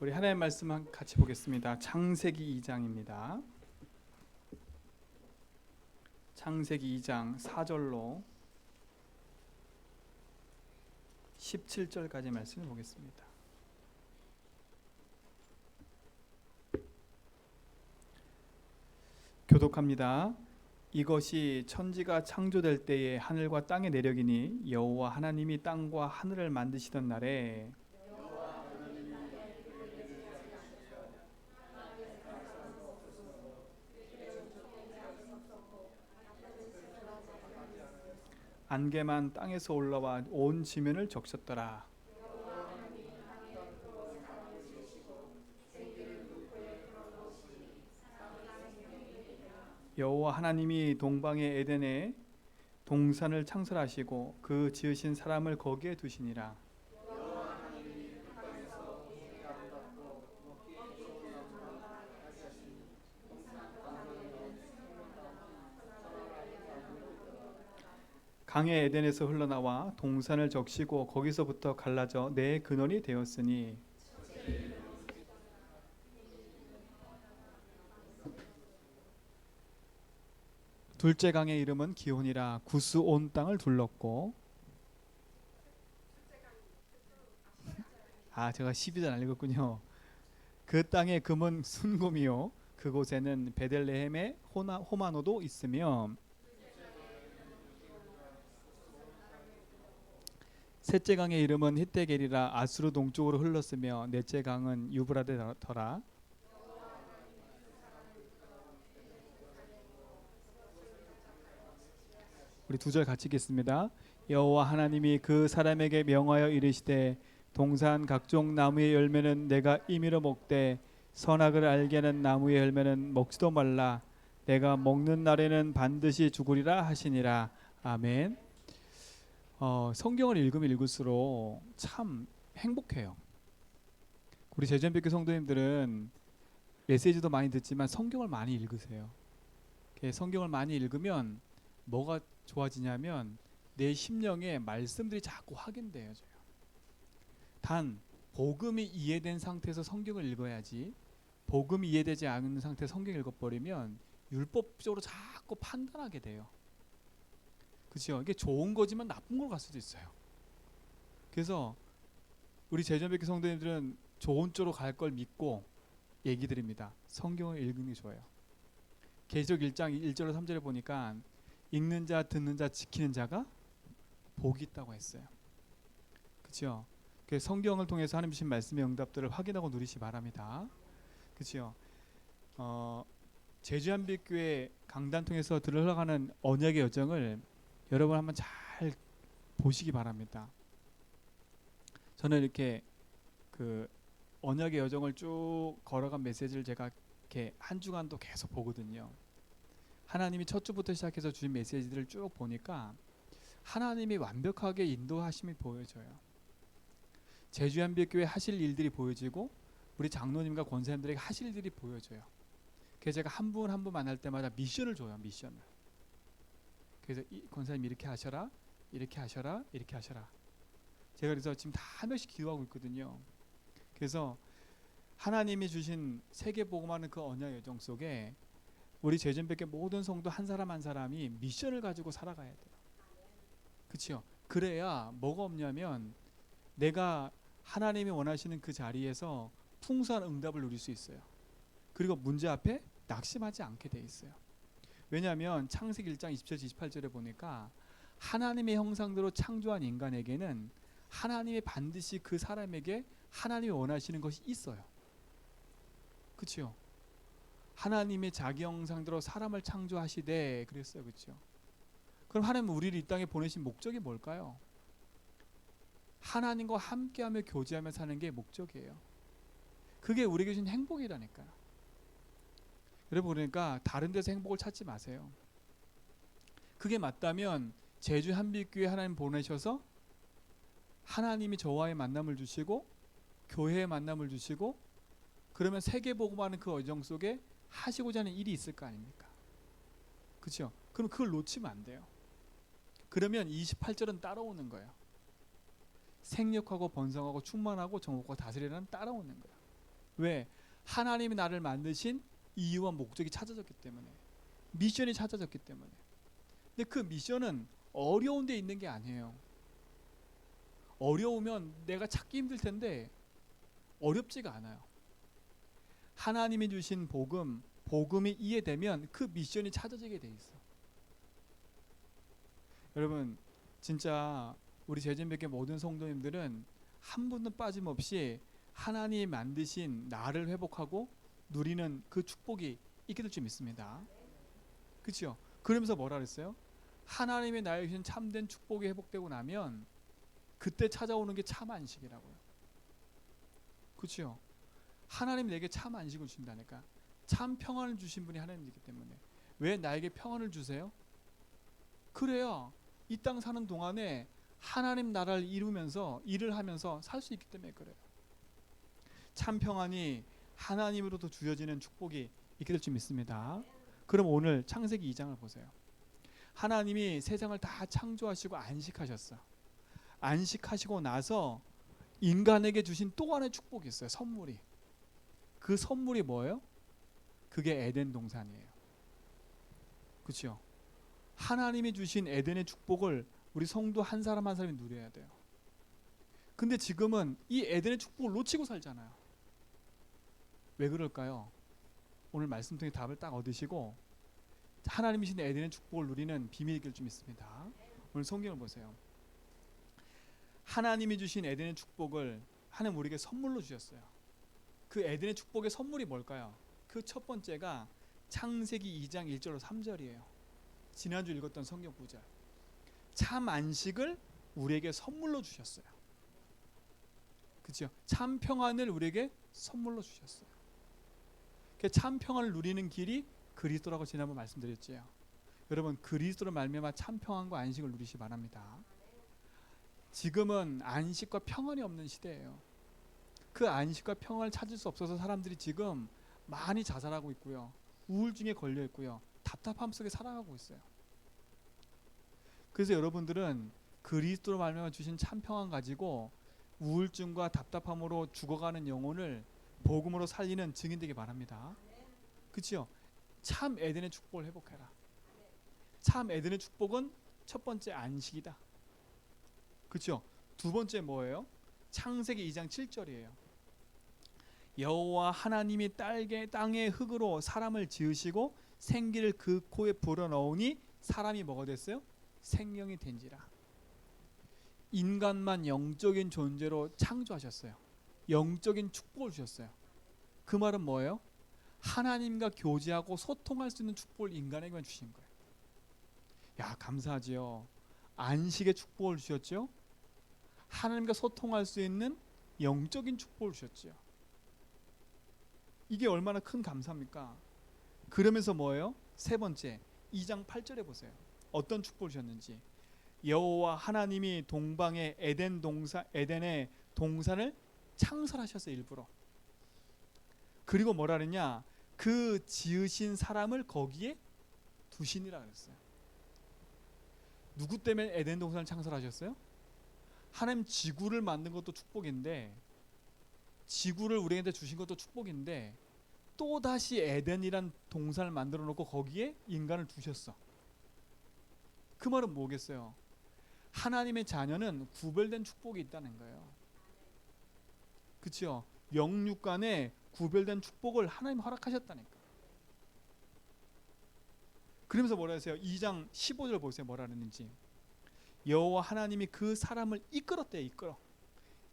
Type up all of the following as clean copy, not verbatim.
우리 하나님의 말씀 같이 보겠습니다. 창세기 2장입니다. 창세기 2장 4절로 17절까지 말씀을 보겠습니다. 교독합니다. 이것이 천지가 창조될 때에 하늘과 땅의 내력이니 여호와 하나님이 땅과 하늘을 만드시던 날에 안개만 땅에서 올라와 온 지면을 적셨더라. 여호와 하나님이 동방의 에덴에 동산을 창설하시고 그 지으신 사람을 거기에 두시니라. 강의 에덴에서 흘러나와 동산을 적시고 거기서부터 갈라져 네 근원이 되었으니 둘째 강의 이름은 기혼이라 구스 온 땅을 둘렀고 제가 12절 안 읽었군요. 그 땅의 금은 순금이요 그곳에는 베들레헴의 호마노도 있으며 셋째 강의 이름은 히데겔이라 아수르 동쪽으로 흘렀으며 넷째 강은 유브라데더라. 우리 두 절 같이 읽겠습니다. 여호와 하나님이 그 사람에게 명하여 이르시되 동산 각종 나무의 열매는 내가 임의로 먹되 선악을 알게 하는 나무의 열매는 먹지도 말라. 내가 먹는 날에는 반드시 죽으리라 하시니라. 아멘. 성경을 읽으면 읽을수록 참 행복해요. 우리 제주연백교 성도님들은 메시지도 많이 듣지만 성경을 많이 읽으세요. 성경을 많이 읽으면 뭐가 좋아지냐면 내 심령에 말씀들이 자꾸 확인되어져요. 단 복음이 이해된 상태에서 성경을 읽어야지, 복음이 이해되지 않는 상태에서 성경을 읽어버리면 율법적으로 자꾸 판단하게 돼요. 그렇죠? 이게 좋은 거지만 나쁜 걸 갈 수도 있어요. 그래서 우리 제주연백교 성도님들은 좋은 쪽으로 갈 걸 믿고 얘기 드립니다. 성경을 읽는 게 좋아요. 계시록 1장 1절로 3절에 보니까 읽는 자, 듣는 자, 지키는 자가 복이 있다고 했어요. 그렇죠? 그래서 성경을 통해서 하나님 주신 말씀의 응답들을 확인하고 누리시 바랍니다. 그렇죠? 제주한빛교회 강단 통해서 흘러가는 언약의 여정을 여러분 한번 잘 보시기 바랍니다. 저는 이렇게 그 언약의 여정을 쭉 걸어간 메시지를 제가 이렇게 한 주간도 계속 보거든요. 하나님이 첫 주부터 시작해서 주신 메시지들을 쭉 보니까 하나님이 완벽하게 인도하심이 보여져요. 제주한빛교회 하실 일들이 보여지고 우리 장로님과 권사님들에게 하실 일들이 보여져요. 그래서 제가 한 분 한 분 만날 때마다 미션을 줘요. 미션을. 그래서 권사님 이렇게 하셔라, 이렇게 하셔라, 이렇게 하셔라. 제가 그래서 지금 다 한 명씩 기도하고 있거든요. 그래서 하나님이 주신 세계복음하는 그 언약 여정 속에 우리 제주연백교 모든 성도 한 사람 한 사람이 미션을 가지고 살아가야 돼요. 그렇죠? 그래야 뭐가 없냐면 내가 하나님이 원하시는 그 자리에서 풍성한 응답을 누릴 수 있어요. 그리고 문제 앞에 낙심하지 않게 돼 있어요. 왜냐하면 창세기 1장 27절 28절에 보니까 하나님의 형상대로 창조한 인간에게는 하나님이 반드시 그 사람에게 하나님이 원하시는 것이 있어요. 그렇죠? 하나님의 자기 형상대로 사람을 창조하시되 그랬어요. 그렇죠? 그럼 하나님은 우리를 이 땅에 보내신 목적이 뭘까요? 하나님과 함께하며 교제하며 사는 게 목적이에요. 그게 우리에게 주신 행복이라니까요. 여러분, 그러니까 다른 데서 행복을 찾지 마세요. 그게 맞다면 제주 한빛교회 하나님 보내셔서 하나님이 저와의 만남을 주시고 교회의 만남을 주시고 그러면 세계복음하는 그 여정 속에 하시고자 하는 일이 있을 거 아닙니까? 그렇죠? 그럼 그걸 놓치면 안 돼요. 그러면 28절은 따라오는 거예요. 생육하고 번성하고 충만하고 정복하고 다스리라는 따라오는 거예요. 왜? 하나님이 나를 만드신 이유와 목적이 찾아졌기 때문에, 미션이 찾아졌기 때문에. 근데 그 미션은 어려운 데 있는 게 아니에요. 어려우면 내가 찾기 힘들 텐데 어렵지가 않아요. 하나님이 주신 복음이 이해되면 그 미션이 찾아지게 돼 있어. 여러분, 진짜 우리 제전백의 모든 성도님들은 한 분도 빠짐없이 하나님이 만드신 나를 회복하고 누리는 그 축복이 있게 될 줄 믿습니다. 그렇죠? 그러면서 뭐라 그랬어요? 하나님의 나에게 주신 참된 축복이 회복되고 나면 그때 찾아오는 게 참 안식이라고요. 그렇죠? 하나님이 내게 참 안식을 주신다니까. 참 평안을 주신 분이 하나님이기 때문에. 왜 나에게 평안을 주세요? 그래야 이 땅 사는 동안에 하나님 나라를 이루면서 일을 하면서 살 수 있기 때문에 그래요. 참 평안이 하나님으로부터 주어지는 축복이 있게 될 줄 믿습니다. 그럼 오늘 창세기 2장을 보세요. 하나님이 세상을 다 창조하시고 안식하셨어. 안식하시고 나서 인간에게 주신 또 하나의 축복이 있어요. 선물이. 그 선물이 뭐예요? 그게 에덴 동산이에요. 그렇죠? 하나님이 주신 에덴의 축복을 우리 성도 한 사람 한 사람이 누려야 돼요. 근데 지금은 이 에덴의 축복을 놓치고 살잖아요. 왜 그럴까요? 오늘 말씀 통해 답을 딱 얻으시고 하나님이 주신 에덴의 축복을 누리는 비밀일 줄 믿습니다. 오늘 성경을 보세요. 하나님이 주신 에덴의 축복을 하나님 우리에게 선물로 주셨어요. 그 에덴의 축복의 선물이 뭘까요? 그 첫 번째가 창세기 2장 1절로 3절이에요. 지난주 읽었던 성경 구절. 참 안식을 우리에게 선물로 주셨어요. 그렇죠? 참 평안을 우리에게 선물로 주셨어요. 참 평안을 누리는 길이 그리스도라고 지난번 말씀드렸죠. 여러분, 그리스도로 말미암아 참 평안과 안식을 누리시 바랍니다. 지금은 안식과 평안이 없는 시대예요. 그 안식과 평안을 찾을 수 없어서 사람들이 지금 많이 자살하고 있고요. 우울증에 걸려 있고요. 답답함 속에 살아가고 있어요. 그래서 여러분들은 그리스도로 말미암아 주신 참 평안 가지고 우울증과 답답함으로 죽어가는 영혼을 복음으로 살리는 증인 되기 바랍니다. 그렇죠? 참 에덴의 축복을 회복해라. 참 에덴의 축복은 첫 번째 안식이다. 그렇죠? 두 번째 뭐예요? 창세기 2장 7절이에요. 여호와 하나님이 땅의 흙으로 사람을 지으시고 생기를 그 코에 불어넣으니 사람이 뭐가 됐어요? 생명이 된지라. 인간만 영적인 존재로 창조하셨어요. 영적인 축복을 주셨어요. 그 말은 뭐예요? 하나님과 교제하고 소통할 수 있는 축복을 인간에게만 주신 거예요. 야, 감사하지요. 안식의 축복을 주셨죠. 하나님과 소통할 수 있는 영적인 축복을 주셨죠. 이게 얼마나 큰 감사입니까? 그러면서 뭐예요? 세 번째 2장 8절에 보세요. 어떤 축복을 주셨는지. 여호와 하나님이 동방의 에덴의 동산을 창설하셨어요. 일부러. 그리고 뭐라 그랬냐? 그 지으신 사람을 거기에 두시니라 그랬어요. 누구 때문에 에덴 동산을 창설하셨어요? 하나님 지구를 만든 것도 축복인데, 지구를 우리한테 주신 것도 축복인데, 또 다시 에덴이란 동산을 만들어 놓고 거기에 인간을 두셨어. 그 말은 뭐겠어요? 하나님의 자녀는 구별된 축복이 있다는 거예요. 그렇죠? 영육 간에 구별된 축복을 하나님 허락하셨다니까. 그러면서 뭐라 했어요? 2장 15절 보세요. 뭐라 그랬는지. 여호와 하나님이 그 사람을 이끌었대요.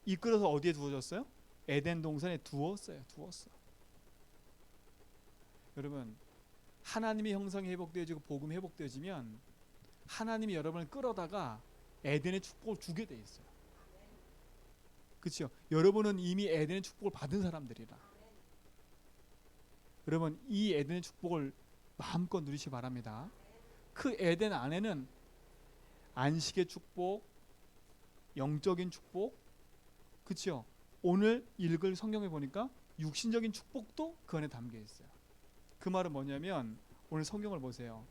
이끌어서 어디에 두어졌어요? 에덴 동산에 두었어. 여러분, 하나님의 형상이 회복되어지고 복음이 회복되어지면 하나님이 여러분을 끌어다가 에덴의 축복을 주게 돼 있어요. 그렇죠? 여러분은 이미 에덴의 축복을 받은 사람들이라. 여러분, 이 에덴의 축복을 마음껏 누리시기 바랍니다. 그 에덴 안에는 안식의 축복, 영적인 축복, 그렇죠? 오늘 읽을 성경에 보니까 육신적인 축복도 그 안에 담겨 있어요. 그 말은 뭐냐면 오늘 성경을 보세요.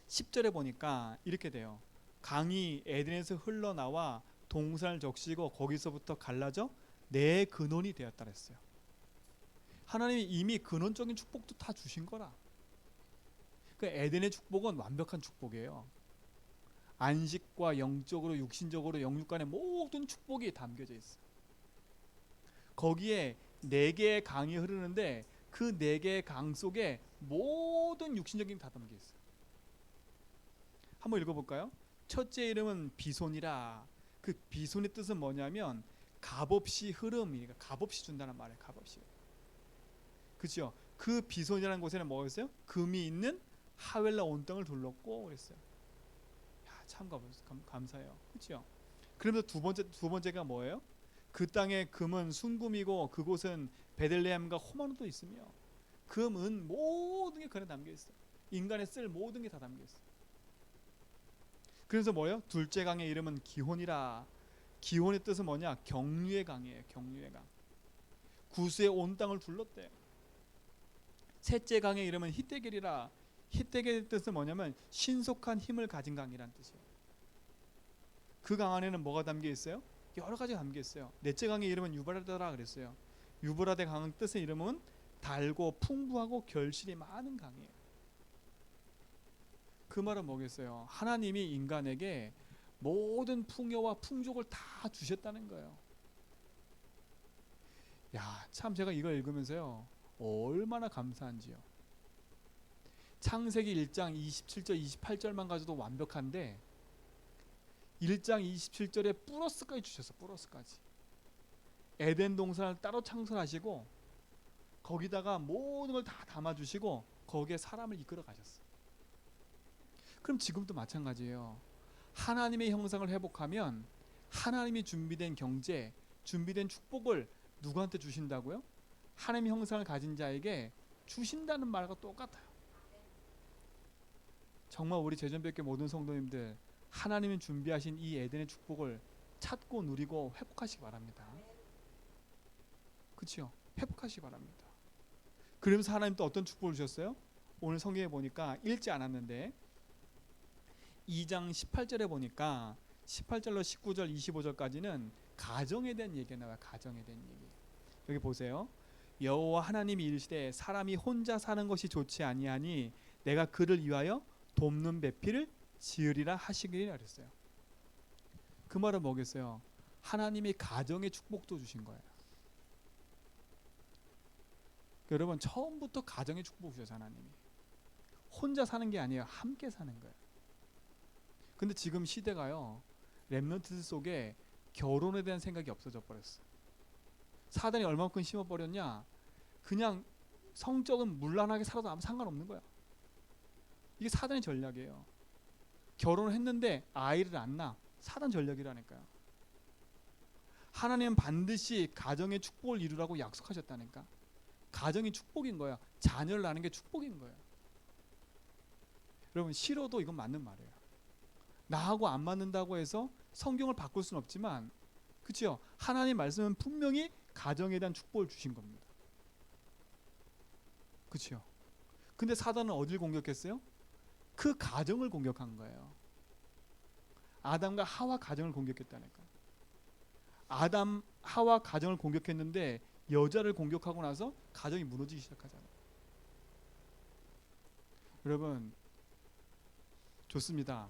10절에 보니까 이렇게 돼요. 강이 에덴에서 흘러나와 동산을 적시고 거기서부터 갈라져 내 근원이 되었다 그랬어요. 하나님이 이미 근원적인 축복도 다 주신 거라. 그 에덴의 축복은 완벽한 축복이에요. 안식과 영적으로 육신적으로 영육간의 모든 축복이 담겨져 있어요. 거기에 네 개의 강이 흐르는데 그 네 개의 강 속에 모든 육신적인 게 다 담겨 있어요. 한번 읽어볼까요? 첫째 이름은 비손이라. 그 비손의 뜻은 뭐냐면 값없이 흐름이니까 값없이 준다는 말이에요. 값없이. 그렇죠? 그 비손이라는 곳에는 뭐였어요? 금이 있는 하웰라 온땅을 둘렀고 그랬어요. 야, 참 감사해요. 그렇죠? 그러면서 두 번째가 뭐예요? 그 땅의 금은 순금이고 그곳은 베들레헴과 호마노도 있으며 금, 은 모든 게 그 안에 담겨 있어요. 인간의 쓸 모든 게 다 담겨 있어요. 그래서 뭐예요? 둘째 강의 이름은 기혼이라. 기혼의 뜻은 뭐냐? 경류의 강이에요. 경류의 강. 구수의 온 땅을 둘렀대요. 셋째 강의 이름은 히데겔이라. 히데겔의 뜻은 뭐냐면 신속한 힘을 가진 강이란 뜻이에요. 그 강 안에는 뭐가 담겨 있어요? 여러 가지 담겨 있어요. 넷째 강의 이름은 유브라데라 그랬어요. 유브라데 강의 뜻의 이름은 달고 풍부하고 결실이 많은 강이에요. 그 말은 뭐겠어요? 하나님이 인간에게 모든 풍요와 풍족을 다 주셨다는 거예요. 야, 참 제가 이걸 읽으면서요 얼마나 감사한지요. 창세기 1장 27절 28절만 가져도 완벽한데 1장 27절에 플러스까지 주셨어. 플러스까지. 에덴 동산을 따로 창설하시고 거기다가 모든 걸 다 담아주시고 거기에 사람을 이끌어 가셨어. 그럼 지금도 마찬가지예요. 하나님의 형상을 회복하면 하나님이 준비된 경제, 준비된 축복을 누구한테 주신다고요? 하나님의 형상을 가진 자에게 주신다는 말과 똑같아요. 정말 우리 제전백교 모든 성도님들 하나님이 준비하신 이 에덴의 축복을 찾고 누리고 회복하시기 바랍니다. 그렇죠? 회복하시기 바랍니다. 그러면서 하나님 또 어떤 축복을 주셨어요? 오늘 성경에 보니까 읽지 않았는데 2장 18절에 보니까 18절로 19절 25절까지는 가정에 대한 얘기가 나와요. 가정에 대한 얘기. 여기 보세요. 여호와 하나님이 이르시되 사람이 혼자 사는 것이 좋지 아니하니 내가 그를 위하여 돕는 배필을 지으리라 하시기를 그랬어요. 그 말은 뭐겠어요? 하나님이 가정의 축복도 주신 거예요. 여러분 처음부터 가정의 축복 주셔서 하나님이 혼자 사는 게 아니에요. 함께 사는 거예요. 근데 지금 시대가요 렘넌트 속에 결혼에 대한 생각이 없어져 버렸어. 사단이 얼마큼 심어버렸냐? 그냥 성적은 문란하게 살아도 아무 상관없는 거야. 이게 사단의 전략이에요. 결혼을 했는데 아이를 안 낳아. 사단 전략이라니까요. 하나님은 반드시 가정의 축복을 이루라고 약속하셨다니까. 가정이 축복인 거야. 자녀를 낳는 게 축복인 거예요. 여러분 싫어도 이건 맞는 말이에요. 나하고 안 맞는다고 해서 성경을 바꿀 수는 없지만 그렇죠? 하나님 말씀은 분명히 가정에 대한 축복을 주신 겁니다. 그렇죠? 근데 사단은 어디를 공격했어요? 그 가정을 공격한 거예요. 아담과 하와 가정을 공격했다니까. 아담 하와 가정을 공격했는데 여자를 공격하고 나서 가정이 무너지기 시작하잖아요. 여러분 좋습니다.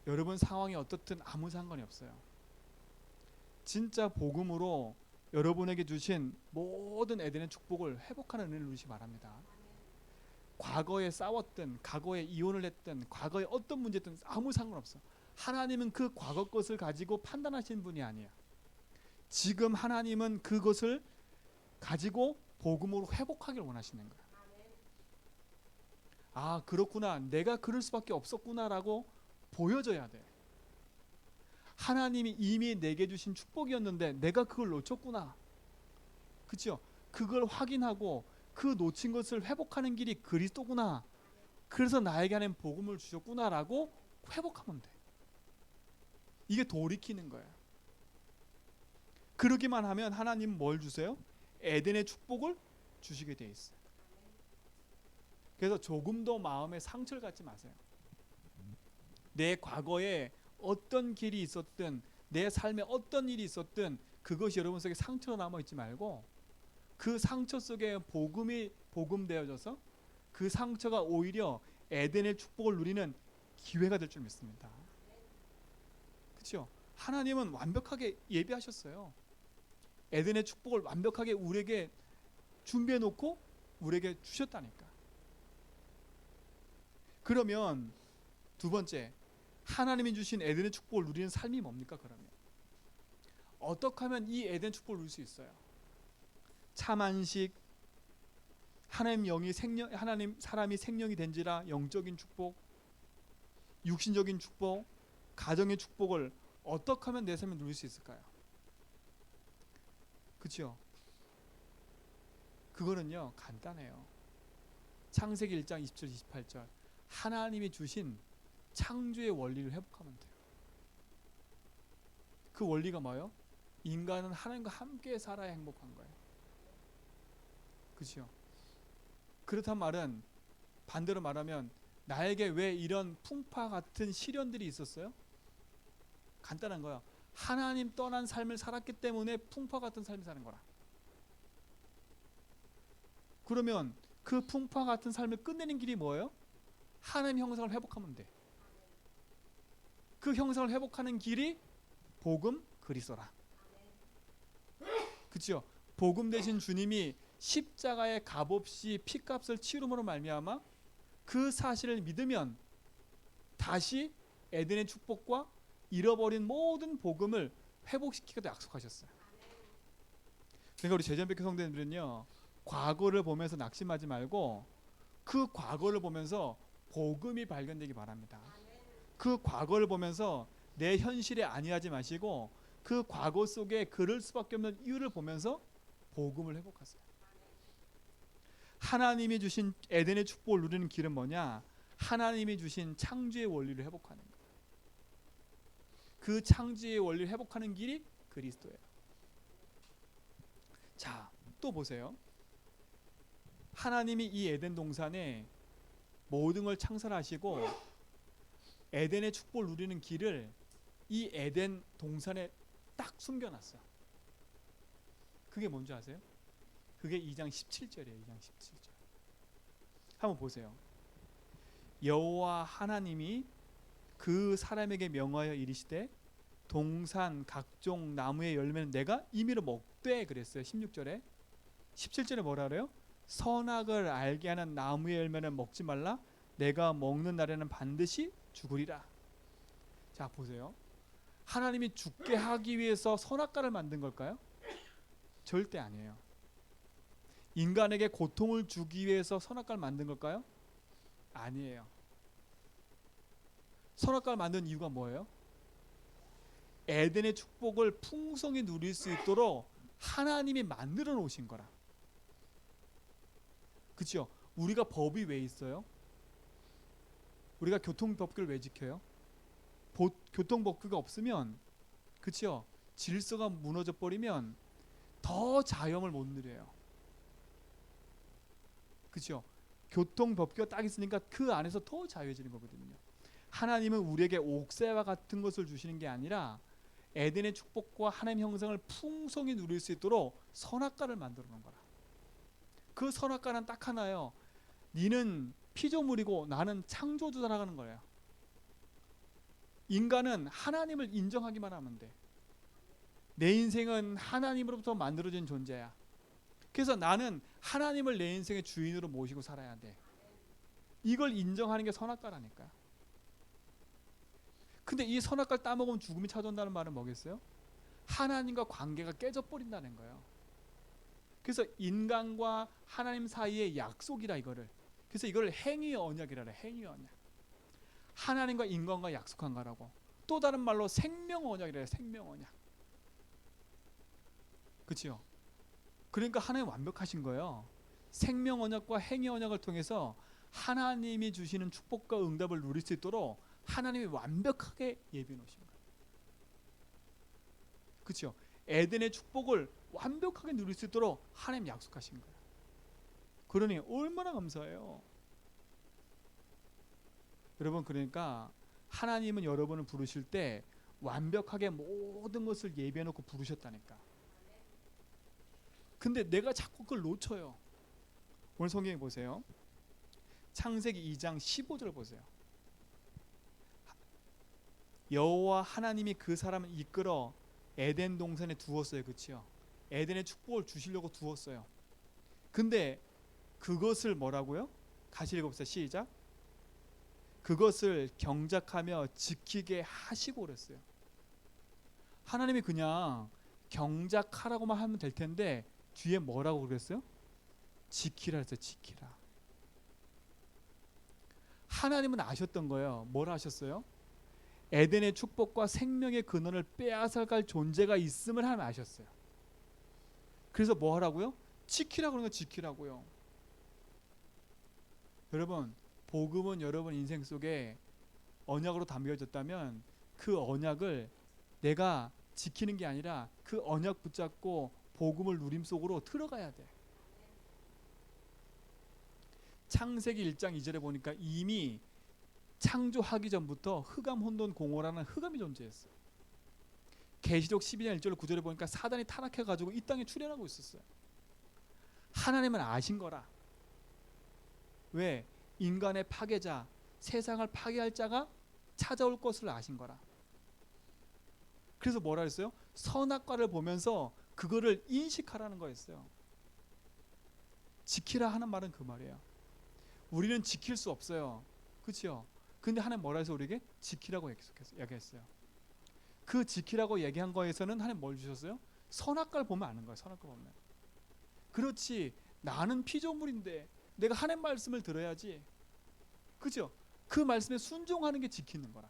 여러분 상황이 어떻든 아무 상관이 없어요. 진짜 복음으로 여러분에게 주신 모든 에덴의 축복을 회복하는 은혜를 누리시기 바랍니다. 과거에 싸웠든 과거에 이혼을 했든 과거에 어떤 문제든 아무 상관없어. 하나님은 그 과거 것을 가지고 판단하시는 분이 아니야. 지금 하나님은 그것을 가지고 복음으로 회복하기를 원하시는 거야. 아 그렇구나, 내가 그럴 수밖에 없었구나라고 보여줘야 돼. 하나님이 이미 내게 주신 축복이었는데 내가 그걸 놓쳤구나. 그렇죠? 그걸 확인하고 그 놓친 것을 회복하는 길이 그리스도구나. 그래서 나에게 하나님 복음을 주셨구나라고 회복하면 돼. 이게 돌이키는 거야. 그러기만 하면 하나님은 뭘 주세요? 에덴의 축복을 주시게 돼 있어요. 그래서 조금도 마음에 상처를 갖지 마세요. 내 과거에 어떤 길이 있었든 내 삶에 어떤 일이 있었든 그것이 여러분 속에 상처로 남아있지 말고 그 상처 속에 복음이 복음되어져서 그 상처가 오히려 에덴의 축복을 누리는 기회가 될 줄 믿습니다. 그렇죠? 하나님은 완벽하게 예비하셨어요. 에덴의 축복을 완벽하게 우리에게 준비해 놓고 우리에게 주셨다니까. 그러면 두 번째, 하나님이 주신 에덴의 축복을 누리는 삶이 뭡니까? 그러면 어떻게 하면 이 에덴 축복을 누릴 수 있어요? 참 안식, 하나님 영이 생명, 하나님 사람이 생명이 된지라 영적인 축복, 육신적인 축복, 가정의 축복을 어떻게 하면 내 삶에 누릴 수 있을까요? 그렇죠? 그거는요 간단해요. 창세기 1장 20절 28절 하나님이 주신 창조의 원리를 회복하면 돼요. 그 원리가 뭐예요? 인간은 하나님과 함께 살아야 행복한 거예요. 그렇죠? 그렇단 말은 반대로 말하면 나에게 왜 이런 풍파 같은 시련들이 있었어요? 간단한 거야. 하나님 떠난 삶을 살았기 때문에 풍파 같은 삶을 사는 거라. 그러면 그 풍파 같은 삶을 끝내는 길이 뭐예요? 하나님 형상을 회복하면 돼. 그 형상을 회복하는 길이 복음 그리스도라. 그렇죠? 복음 대신 주님이 십자가의 값없이 피값을 치름으로 말미암아 그 사실을 믿으면 다시 에덴의 축복과 잃어버린 모든 복음을 회복시키기도 약속하셨어요. 그러니까 우리 제전백교 성도님들은요 과거를 보면서 낙심하지 말고 그 과거를 보면서 복음이 발견되기 바랍니다. 그 과거를 보면서 내 현실에 안위하지 마시고 그 과거 속에 그럴 수밖에 없는 이유를 보면서 복음을 회복하세요. 하나님이 주신 에덴의 축복을 누리는 길은 뭐냐? 하나님이 주신 창조의 원리를 회복하는 거예요. 그 창조의 원리를 회복하는 길이 그리스도예요. 자, 또 보세요. 하나님이 이 에덴 동산에 모든 걸 창설하시고 에덴의 축복을 누리는 길을 이 에덴 동산에 딱 숨겨놨어요. 그게 뭔지 아세요? 그게 2장 17절이에요. 2장 17절. 한번 보세요. 여호와 하나님이 그 사람에게 명하여 이르시되 동산 각종 나무의 열매는 내가 임의로 먹되 그랬어요. 16절에. 17절에 뭐라 그래요? 선악을 알게 하는 나무의 열매는 먹지 말라. 내가 먹는 날에는 반드시 죽으리라. 자 보세요. 하나님이 죽게 하기 위해서 선악과를 만든 걸까요? 절대 아니에요. 인간에게 고통을 주기 위해서 선악과를 만든 걸까요? 아니에요. 선악과를 만든 이유가 뭐예요? 에덴의 축복을 풍성히 누릴 수 있도록 하나님이 만들어 놓으신 거라. 그렇죠? 우리가 법이 왜 있어요? 우리가 교통법규를 왜 지켜요? 교통법규가 없으면 그렇죠? 질서가 무너져 버리면 더 자영을 못 누려요. 그렇죠? 교통법규가 딱 있으니까 그 안에서 더 자유해지는 거거든요. 하나님은 우리에게 옥새와 같은 것을 주시는 게 아니라 에덴의 축복과 하나님 형상을 풍성히 누릴 수 있도록 선악과를 만들어 놓은 거라. 그 선악과는 딱 하나예요. 니는 피조물이고 나는 창조주다라는 거예요. 인간은 하나님을 인정하기만 하면 돼. 내 인생은 하나님으로부터 만들어진 존재야. 그래서 나는 하나님을 내 인생의 주인으로 모시고 살아야 돼. 이걸 인정하는 게 선악과라니까요. 근데 이 선악과를 따먹으면 죽음이 찾아온다는 말은 뭐겠어요? 하나님과 관계가 깨져버린다는 거예요. 그래서 인간과 하나님 사이의 약속이라 이거를. 그래서 이걸 행위의 언약이라 그래. 행위의 언약. 하나님과 인간과 약속한 거라고. 또 다른 말로 생명 언약이라 해. 생명 언약. 그렇죠? 그러니까 하나님 완벽하신 거예요. 생명 언약과 행위 언약을 통해서 하나님이 주시는 축복과 응답을 누릴 수 있도록 하나님이 완벽하게 예비해 놓으신 거예요. 그렇죠? 에덴의 축복을 완벽하게 누릴 수 있도록 하나님 약속하신 거예요. 그러니 얼마나 감사해요. 여러분 그러니까 하나님은 여러분을 부르실 때 완벽하게 모든 것을 예비해 놓고 부르셨다니까. 근데 내가 자꾸 그걸 놓쳐요. 오늘 성경에 보세요. 창세기 2장 15절 보세요. 여호와 하나님이 그 사람을 이끌어 에덴 동산에 두었어요. 그렇죠? 에덴의 축복을 주시려고 두었어요. 근데 그것을 뭐라고요? 같이 읽어보세요. 시작. 그것을 경작하며 지키게 하시고 그랬어요. 하나님이 그냥 경작하라고만 하면 될 텐데 뒤에 뭐라고 그랬어요? 지키라 했어요. 지키라. 하나님은 아셨던 거예요. 뭘 아셨어요? 에덴의 축복과 생명의 근원을 빼앗아갈 존재가 있음을 하나님 아셨어요. 그래서 뭐 하라고요? 지키라고 그러는 거 지키라고요. 여러분, 복음은 여러분 인생 속에 언약으로 담겨졌다면 그 언약을 내가 지키는 게 아니라 그 언약 붙잡고 복음을 누림 속으로 들어가야 돼. 창세기 1장 2절에 보니까 이미 창조하기 전부터 흑암 혼돈 공허라는 흑암이 존재했어요. 계시록 12장 1절 9절에 보니까 사단이 타락해가지고 이 땅에 출현하고 있었어요. 하나님은 아신 거라. 왜? 인간의 파괴자, 세상을 파괴할 자가 찾아올 것을 아신 거라. 그래서 뭐라 했어요? 선악과를 보면서 그거를 인식하라는 거였어요. 지키라 하는 말은 그 말이에요. 우리는 지킬 수 없어요. 그렇죠? 근데 하나님 뭐라 해서 우리에게 지키라고 얘기했어요. 그 지키라고 얘기한 거에서는 하나님 뭘 주셨어요? 선악과를 보면 아는 거예요. 선악과 보면. 그렇지, 나는 피조물인데 내가 하나님 말씀을 들어야지. 그죠? 그 말씀에 순종하는 게 지키는 거라.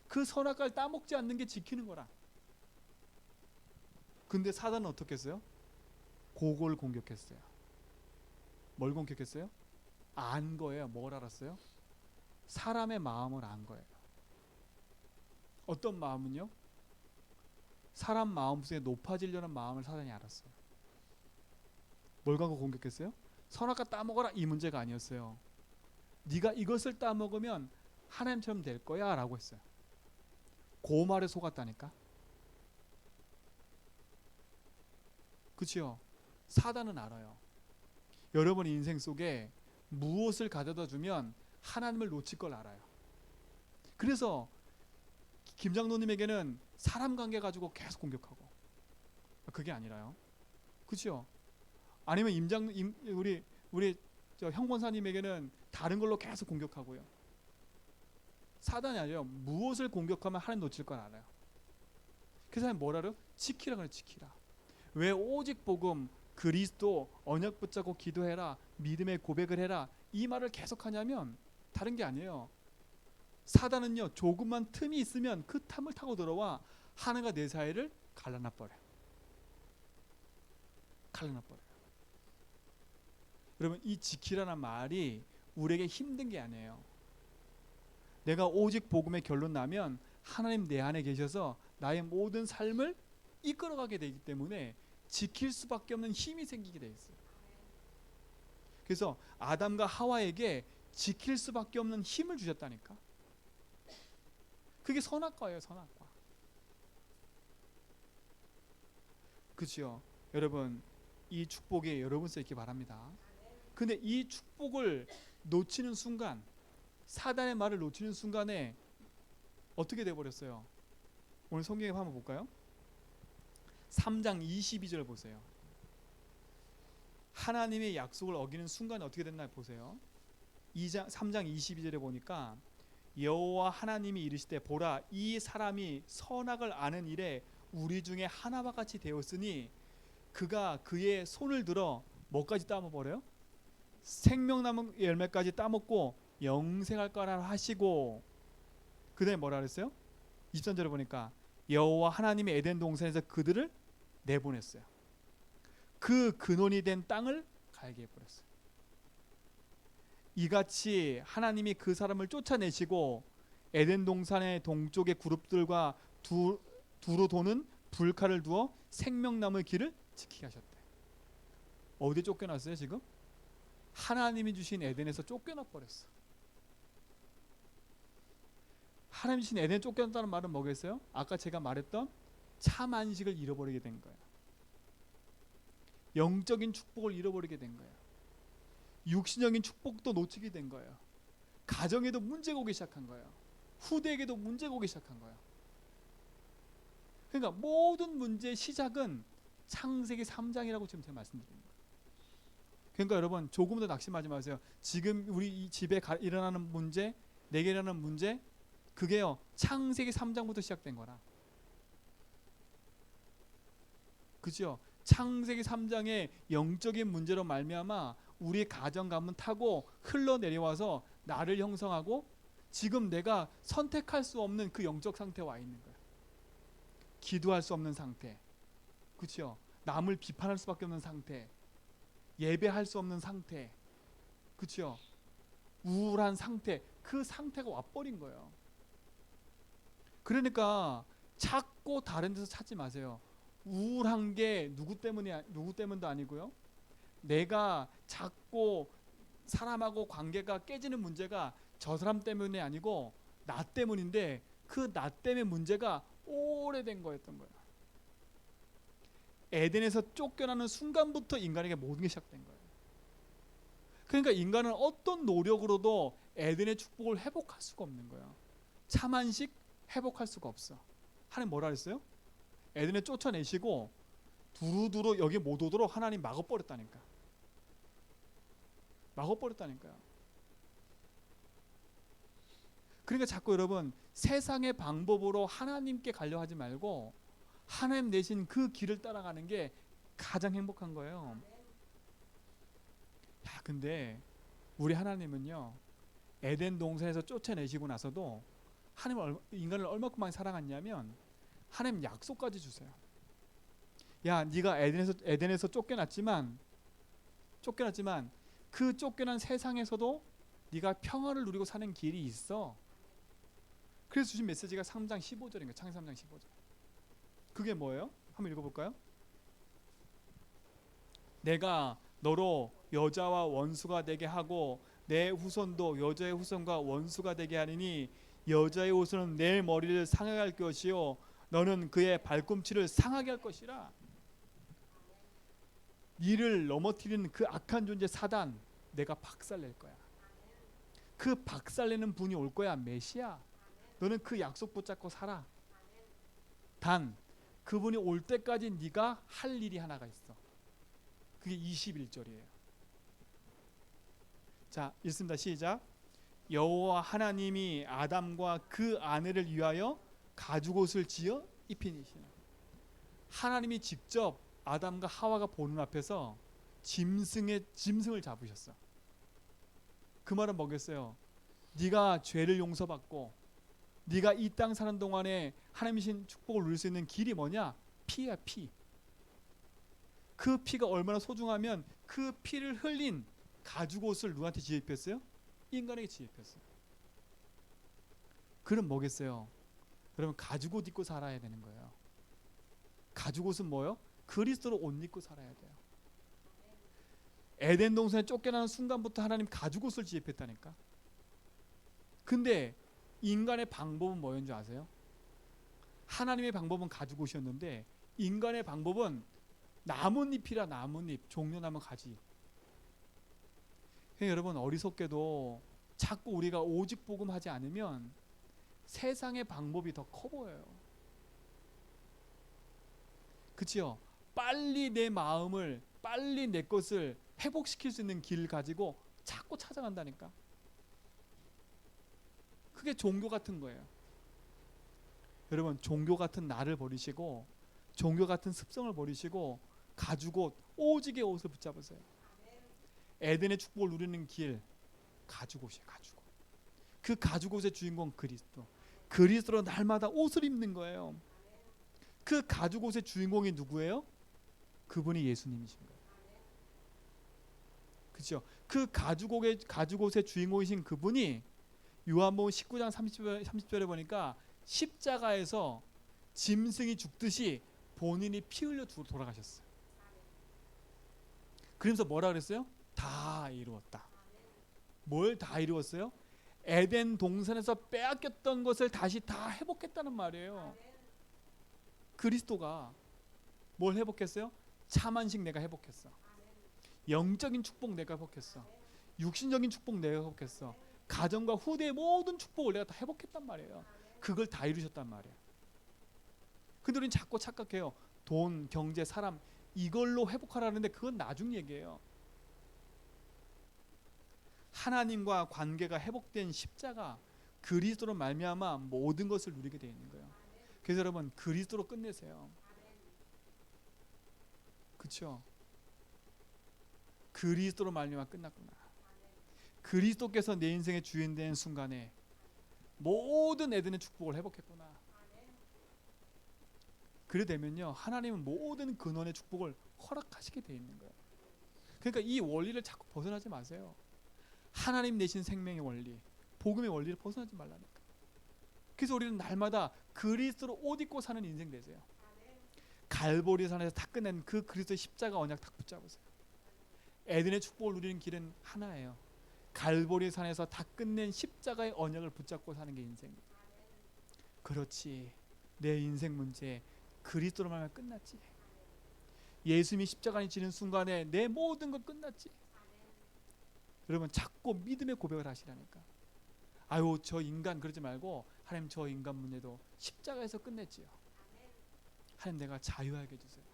그 선악과를 따먹지 않는 게 지키는 거라. 근데 사단은 어떻게 했어요? 그걸 공격했어요. 뭘 공격했어요? 안 거예요. 뭘 알았어요? 사람의 마음을 안 거예요. 어떤 마음은요? 사람 마음속에 높아지려는 마음을 사단이 알았어요. 뭘 갖고 공격했어요? 선악과 따먹어라 이 문제가 아니었어요. 네가 이것을 따먹으면 하나님처럼 될 거야 라고 했어요. 그 말에 속았다니까. 그렇죠? 사단은 알아요. 여러분 인생 속에 무엇을 가져다 주면 하나님을 놓칠 걸 알아요. 그래서 김장로님에게는 사람 관계 가지고 계속 공격하고, 그게 아니라요. 그렇죠? 아니면 우리 저 형권사님에게는 다른 걸로 계속 공격하고요. 사단이 아니에요. 무엇을 공격하면 하나님 놓칠 걸 알아요. 그래서 하나님 뭐라 그래요? 지키라 그래요. 지키라. 왜 오직 복음, 그리스도, 언약 붙잡고 기도해라, 믿음의 고백을 해라 이 말을 계속 하냐면 다른 게 아니에요. 사단은요 조금만 틈이 있으면 그 탐을 타고 들어와 하나님과 내 사이를 갈라놔 버려요. 갈라놔 버려요. 여러분 이 지키라는 말이 우리에게 힘든 게 아니에요. 내가 오직 복음의 결론 나면 하나님 내 안에 계셔서 나의 모든 삶을 이끌어가게 되기 때문에 지킬 수밖에 없는 힘이 생기게 돼 있어요. 그래서 아담과 하와에게 지킬 수밖에 없는 힘을 주셨다니까. 그게 선악과예요. 선악과. 그렇죠? 여러분 이 축복이 여러분 수 있기 바랍니다. 근데 이 축복을 놓치는 순간, 사단의 말을 놓치는 순간에 어떻게 돼버렸어요? 오늘 성경에 한번 볼까요? 3장 22절 보세요. 하나님의 약속을 어기는 순간에 어떻게 됐나 보세요. 3장 22절에 보니까 여호와 하나님이 이르시되 보라 이 사람이 선악을 아는 일에 우리 중에 하나와 같이 되었으니 그가 그의 손을 들어 뭐까지 따먹어버려요? 생명나무 열매까지 따먹고 영생할 거라 하시고, 그 다음에 뭐라 그랬어요? 23절에 보니까 여호와 하나님이 에덴 동산에서 그들을 내보냈어요. 그 근원이 된 땅을 갈게 해버렸어요. 이같이 하나님이 그 사람을 쫓아내시고 에덴 동산의 동쪽의 그룹들과 두로 도는 불칼을 두어 생명나무의 길을 지키게 하셨대. 어디 쫓겨났어요 지금? 하나님이 주신 에덴에서 쫓겨나 버렸어. 하나님이 주신 에덴 쫓겨났다는 말은 뭐겠어요? 아까 제가 말했던 참 안식을 잃어버리게 된 거예요. 영적인 축복을 잃어버리게 된 거예요. 육신적인 축복도 놓치게 된 거예요. 가정에도 문제가 오기 시작한 거예요. 후대에게도 문제가 오기 시작한 거예요. 그러니까 모든 문제의 시작은 창세기 3장이라고 지금 제가 말씀드리는 거예요. 그러니까 여러분 조금 더 낙심하지 마세요. 지금 우리 이 집에 일어나는 문제, 내게 일어나는 문제, 그게요 창세기 3장부터 시작된 거라. 그죠? 창세기 3장의 영적인 문제로 말미암아 우리의 가정 가문 타고 흘러내려와서 나를 형성하고 지금 내가 선택할 수 없는 그 영적 상태에 와 있는 거예요. 기도할 수 없는 상태, 그렇죠? 남을 비판할 수밖에 없는 상태, 예배할 수 없는 상태, 그렇죠? 우울한 상태, 그 상태가 와버린 거예요. 그러니까 자꾸 다른 데서 찾지 마세요. 우울한 게 누구 때문도 아니고요. 내가 자꾸 사람하고 관계가 깨지는 문제가 저 사람 때문이 아니고 나 때문인데 그 나 때문에 문제가 오래된 거였던 거예요. 에덴에서 쫓겨나는 순간부터 인간에게 모든 게 시작된 거예요. 그러니까 인간은 어떤 노력으로도 에덴의 축복을 회복할 수가 없는 거예요. 참한식 회복할 수가 없어. 하나님 뭐라 그랬어요? 에덴에 쫓아내시고 두루두루 여기 못 오도록 하나님 막아버렸다니까. 막아버렸다니까요. 그러니까 자꾸 여러분 세상의 방법으로 하나님께 가려 하지 말고 하나님 내신 그 길을 따라가는 게 가장 행복한 거예요. 야, 근데 우리 하나님은요 에덴 동산에서 쫓아내시고 나서도 하나님 인간을 얼마큼 많이 사랑했냐면 하나님 약속까지 주세요. 야, 네가 에덴에서 쫓겨났지만 그 쫓겨난 세상에서도 네가 평화를 누리고 사는 길이 있어. 그래서 주신 메시지가 3장 15절인 거예요. 창세기 3장 15절. 그게 뭐예요? 한번 읽어볼까요? 내가 너로 여자와 원수가 되게 하고 내 후손도 여자의 후손과 원수가 되게 하리니 여자의 후손은 내 머리를 상하게 할 것이요 너는 그의 발꿈치를 상하게 할 것이라. 이를 넘어뜨리는 그 악한 존재 사단 내가 박살낼 거야. 그 박살내는 분이 올 거야. 메시아. 너는 그 약속 붙잡고 살아. 단 그분이 올 때까지 네가 할 일이 하나가 있어. 그게 21절이에요. 자, 읽습니다. 시작. 여호와 하나님이 아담과 그 아내를 위하여 가죽옷을 지어 입히시니라. 하나님이 직접 아담과 하와가 보는 앞에서 짐승을 잡으셨어. 그 말은 뭐겠어요? 네가 죄를 용서받고 네가 이 땅 사는 동안에 하나님이신 축복을 누릴 수 있는 길이 뭐냐? 피야, 피. 그 피가 얼마나 소중하면 그 피를 흘린 가죽옷을 누구한테 지어 입혔어요? 인간에게 지어 입혔어요. 그럼 뭐겠어요? 여러분 가죽옷 입고 살아야 되는 거예요. 가죽옷은 뭐요? 그리스도로 옷 입고 살아야 돼요. 에덴 동산에 쫓겨나는 순간부터 하나님 가죽옷을 지입했다니까. 근데 인간의 방법은 뭐였는 줄 아세요? 하나님의 방법은 가죽옷이었는데 인간의 방법은 나뭇잎이라. 나뭇잎, 종려나무 가지. 여러분 어리석게도 자꾸 우리가 오직 복음하지 않으면 세상의 방법이 더 커 보여요. 그치요? 빨리 내 마음을, 빨리 내 것을 회복시킬 수 있는 길을 가지고 자꾸 찾아간다니까. 그게 종교 같은 거예요. 여러분 종교 같은 나를 버리시고 종교 같은 습성을 버리시고 가죽옷, 오직의 옷을 붙잡으세요. 에덴의 축복을 누리는 길, 가죽옷이에요. 가죽옷. 그 가죽옷의 주인공 그리스도. 그리스도로 날마다 옷을 입는 거예요. 그 가죽옷의 주인공이 누구예요? 그분이 예수님이신 거예요. 그렇죠? 그 가죽옷의 주인공이신 그분이 요한복음 19장 30절에 보니까 십자가에서 짐승이 죽듯이 본인이 피 흘려 돌아가셨어요. 그러면서 뭐라 그랬어요? 다 이루었다. 뭘 다 이루었어요? 에덴 동산에서 빼앗겼던 것을 다시 다 회복했다는 말이에요. 그리스도가 뭘 회복했어요? 차만식 내가 회복했어. 영적인 축복 내가 회복했어. 육신적인 축복 내가 회복했어. 가정과 후대의 모든 축복을 내가 다 회복했단 말이에요. 그걸 다 이루셨단 말이에요. 근데 우리는 자꾸 착각해요. 돈, 경제, 사람 이걸로 회복하라는데 그건 나중 얘기예요. 하나님과 관계가 회복된 십자가, 그리스도로 말미암아 모든 것을 누리게 되어 있는 거예요. 그래서 여러분 그리스도로 끝내세요. 그렇죠? 그리스도로 말미암아 끝났구나. 그리스도께서 내 인생의 주인 된 순간에 모든 에덴의 축복을 회복했구나. 그래 되면요, 하나님은 모든 근원의 축복을 허락하시게 돼 있는 거예요. 그러니까 이 원리를 자꾸 벗어나지 마세요. 하나님 내신 생명의 원리, 복음의 원리를 벗어나지 말라니까. 그래서 우리는 날마다 그리스도로 옷 입고 사는 인생 되세요. 갈보리 산에서 다 끝낸 그 그리스도의 십자가 언약 다 붙잡으세요. 에덴의 축복을 누리는 길은 하나예요. 갈보리 산에서 다 끝낸 십자가의 언약을 붙잡고 사는 게 인생이에요. 그렇지, 내 인생 문제 그리스도로 말하면 끝났지. 예수님이 십자가에 지는 순간에 내 모든 것 끝났지. 여러분 자꾸 믿음의 고백을 하시라니까. 아유 저 인간 그러지 말고, 하나님 저 인간 문제도 십자가에서 끝냈지요. 하나님 내가 자유하게 해주세요.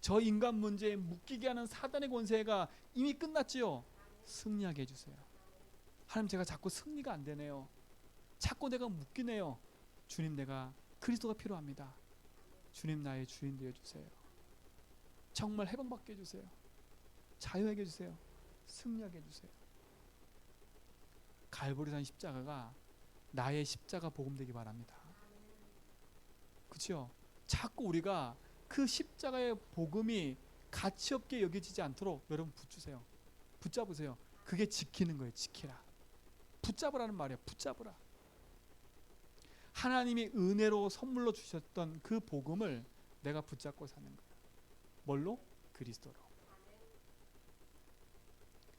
저 인간 문제에 묶이게 하는 사단의 권세가 이미 끝났지요. 승리하게 해주세요. 하나님 제가 자꾸 승리가 안 되네요. 자꾸 내가 묶이네요. 주님 내가 그리스도가 필요합니다. 주님 나의 주인 되어주세요. 정말 해방받게 해주세요. 자유하게 해주세요. 승리하게 해주세요. 갈보리산 십자가가 나의 십자가 복음 되기 바랍니다. 그렇죠? 자꾸 우리가 그 십자가의 복음이 가치없게 여겨지지 않도록 여러분 붙주세요. 붙잡으세요. 그게 지키는 거예요. 지키라. 붙잡으라는 말이에요. 붙잡으라. 하나님이 은혜로 선물로 주셨던 그 복음을 내가 붙잡고 사는 거예요. 뭘로? 그리스도로.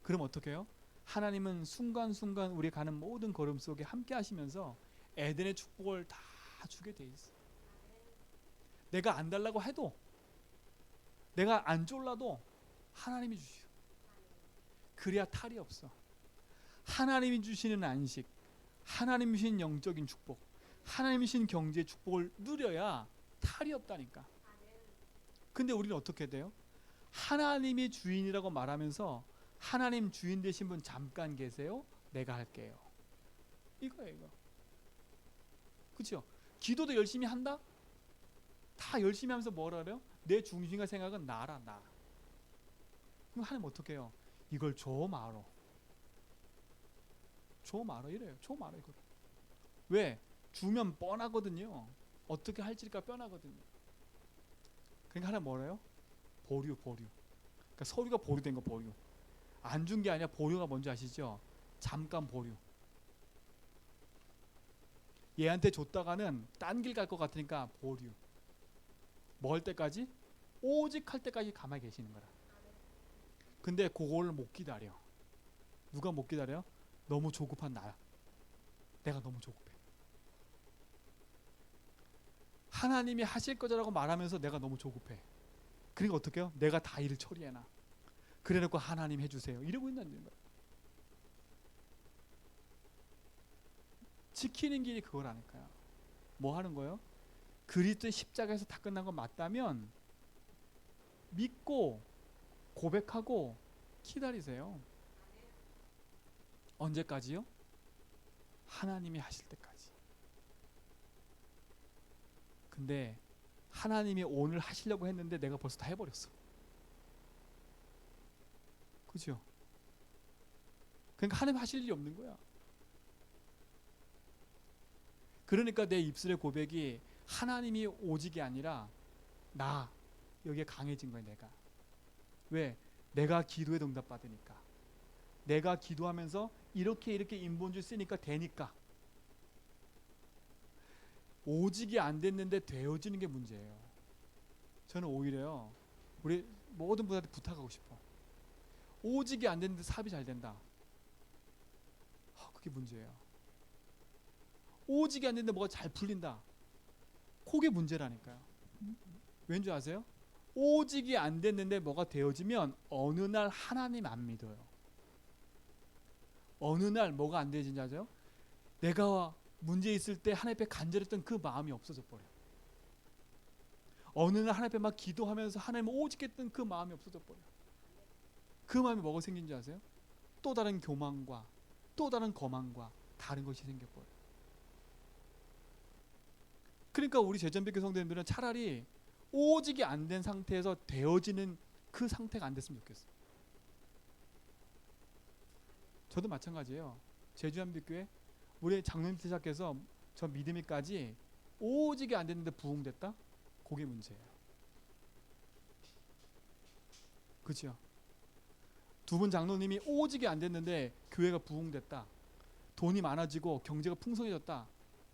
그럼 어떻게 해요? 하나님은 순간순간 우리 가는 모든 걸음 속에 함께 하시면서 에덴의 축복을 다 주게 돼 있어요. 내가 안 달라고 해도, 내가 안 졸라도 하나님이 주시오. 그래야 탈이 없어. 하나님이 주시는 안식, 하나님이 주신 영적인 축복, 하나님이 주신 경제의 축복을 누려야 탈이 없다니까. 근데 우리는 어떻게 돼요? 하나님이 주인이라고 말하면서 하나님 주인 되신 분 잠깐 계세요? 내가 할게요. 이거예요, 이거. 그렇죠? 기도도 열심히 한다? 다 열심히 하면서 뭐라 그래요? 내 중심과 생각은 나라, 나. 그럼 하나님 어떻게 해요? 이걸 줘 말어. 줘 말어 이래요. 줘 말어 이거를. 왜? 주면 뻔하거든요. 어떻게 할지가 뻔하거든요. 그러니까 하나님 뭐래요? 보류, 보류. 그러니까 서류가 보류된 거 보류. 안 준 게 아니라 보류가 뭔지 아시죠? 잠깐 보류. 얘한테 줬다가는 딴 길 갈 것 같으니까 보류. 뭐 할 때까지? 오직 할 때까지 가만히 계시는 거라. 근데 그걸 못 기다려. 누가 못 기다려? 너무 조급한 나야. 내가 너무 조급해. 하나님이 하실 거라고 말하면서 내가 너무 조급해. 그러니까 어떻게 해요? 내가 다 일을 처리해놔. 그래놓고 하나님 해주세요. 이러고 있는 거야. 지키는 길이 그거라니까요. 뭐 하는 거예요? 그리스도의 십자가에서 다 끝난 건 맞다면 믿고 고백하고 기다리세요. 언제까지요? 하나님이 하실 때까지. 근데 하나님이 오늘 하시려고 했는데 내가 벌써 다 해버렸어. 그죠? 그러니까 하나님 하실 일이 없는 거야. 그러니까 내 입술의 고백이 하나님이 오직이 아니라 나, 여기에 강해진 거야. 내가. 왜? 내가 기도에 응답 받으니까. 내가 기도하면서 이렇게 인본주의 쓰니까 되니까. 오직이 안 됐는데 되어지는 게 문제예요. 저는 오히려요, 우리 모든 분한테 부탁하고 싶어. 오직이 안 됐는데 사업이 잘 된다. 그게 문제예요. 오직이 안 됐는데 뭐가 잘 풀린다. 그게 문제라니까요. 왠지 아세요? 오직이 안 됐는데 뭐가 되어지면 어느 날 하나님 안 믿어요. 어느 날 뭐가 안 되어진지 아세요? 내가 문제 있을 때 하나님 앞에 간절했던 그 마음이 없어져 버려요. 어느 날 하나님 앞에 막 기도하면서 하나님을 오직했던 그 마음이 없어져 버려요. 그 마음이 뭐가 생긴지 아세요? 또 다른 교만과 또 다른 거만과 다른 것이 생겨버려요. 그러니까 우리 제전백교 성도님들은 차라리 오직이 안 된 상태에서 되어지는 그 상태가 안 됐으면 좋겠어요. 저도 마찬가지예요. 제주한빛교회 우리 장로님 시작해서 저 믿음이까지 오직이 안 됐는데 부흥됐다? 그게 문제예요. 그렇죠? 두 분 장로님이 오직이 안 됐는데 교회가 부흥됐다. 돈이 많아지고 경제가 풍성해졌다.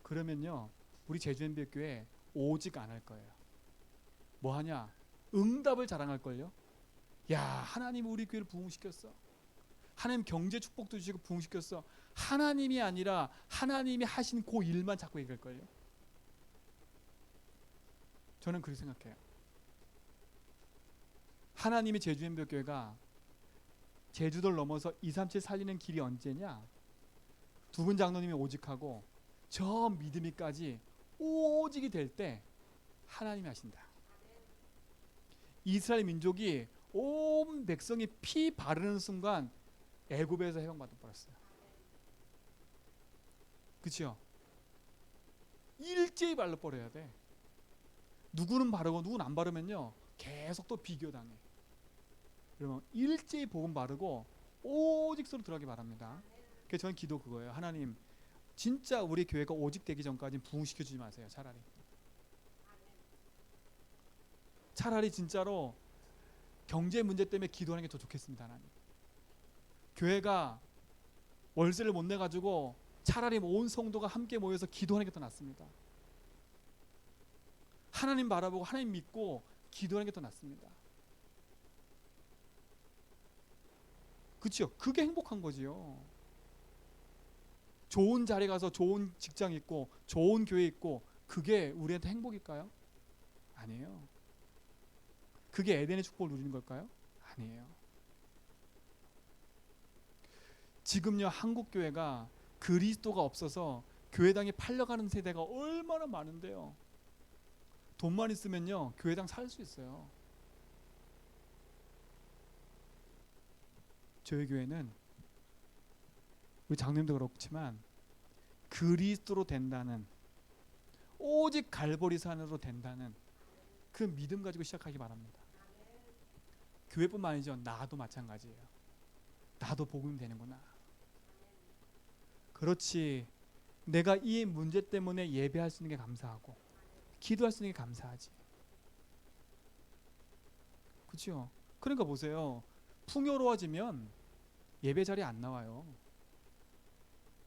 그러면요, 우리 제주한빛교회 오직 안 할 거예요. 뭐 하냐? 응답을 자랑할걸요. 야, 하나님 우리 교회를 부흥시켰어. 하나님 경제 축복도 주시고 부흥시켰어. 하나님이 아니라 하나님이 하신 그 일만 자꾸 얘기할걸요. 저는 그렇게 생각해요. 하나님이 제주한빛교회가 제주도를 넘어서 237 살리는 길이 언제냐? 두 분 장로님이 오직하고 저 믿음이까지 오직이 될 때 하나님이 하신다. 이스라엘 민족이 온 백성이 피 바르는 순간 애굽에서 해방받아 버렸어요. 그렇죠? 일제히 발라 버려야 돼. 누구는 바르고 누구는 안 바르면요 계속 또 비교당해. 그러면 일제히 복음 바르고 오직서로 들어가기 바랍니다. 그래서 저는 기도 그거예요. 하나님 진짜 우리 교회가 오직 되기 전까지는 부흥시켜주지 마세요. 차라리 진짜로 경제 문제 때문에 기도하는 게 더 좋겠습니다. 하나님 교회가 월세를 못 내가지고 차라리 온 성도가 함께 모여서 기도하는 게 더 낫습니다. 하나님 바라보고 하나님 믿고 기도하는 게 더 낫습니다. 그렇죠? 그게 행복한 거지요. 좋은 자리 가서 좋은 직장 있고 좋은 교회 있고 그게 우리한테 행복일까요? 아니에요. 그게 에덴의 축복을 누리는 걸까요? 아니에요. 지금요 한국 교회가 그리스도가 없어서 교회당이 팔려가는 세대가 얼마나 많은데요. 돈만 있으면요 교회당 살 수 있어요. 저희 교회는 우리 장님도 그렇지만 그리스도로 된다는 오직 갈보리산으로 된다는 그 믿음 가지고 시작하기 바랍니다. 교회뿐만 아니죠. 나도 마찬가지예요. 나도 복음이 되는구나. 그렇지. 내가 이 문제 때문에 예배할 수 있는 게 감사하고 기도할 수 있는 게 감사하지. 그렇죠? 그러니까 보세요. 풍요로워지면 예배 자리에 안 나와요.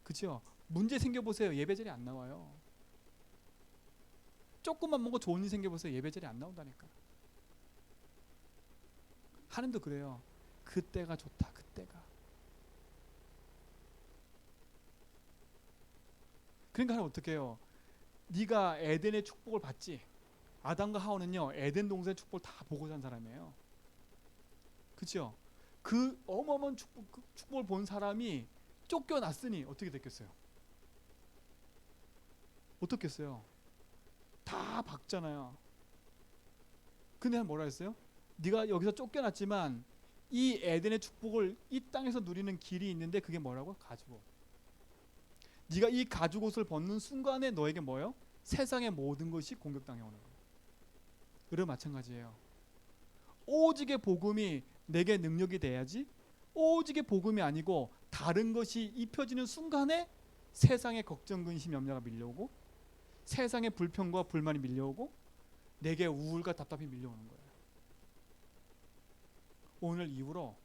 그렇죠? 문제 생겨보세요. 예배 자리에 안 나와요. 조금만 뭔가 좋은 일 생겨보세요. 예배 자리에 안 나온다니까. 하나님도 그래요. 그때가 좋다. 그때가. 그러니까 하나님 어떻게 해요? 네가 에덴의 축복을 받지. 아담과 하와는요 에덴 동산의 축복을 다 보고 산 사람이에요. 그렇죠? 그 어마어마한 축복을 본 사람이 쫓겨났으니 어떻게 됐겠어요? 어떻겠어요? 다 박잖아요. 근데 뭐라 했어요? 네가 여기서 쫓겨났지만 이 에덴의 축복을 이 땅에서 누리는 길이 있는데 그게 뭐라고? 가죽옷. 네가 이 가죽옷을 벗는 순간에 너에게 뭐예요? 세상의 모든 것이 공격당해 오는 거예요. 그럼 마찬가지예요. 오직의 복음이 내게 능력이 돼야지 오직의 복음이 아니고 다른 것이 입혀지는 순간에 세상의 걱정, 근심, 염려가 밀려오고 세상의 불평과 불만이 밀려오고 내게 우울과 답답이 밀려오는 거예요. 오늘 이후로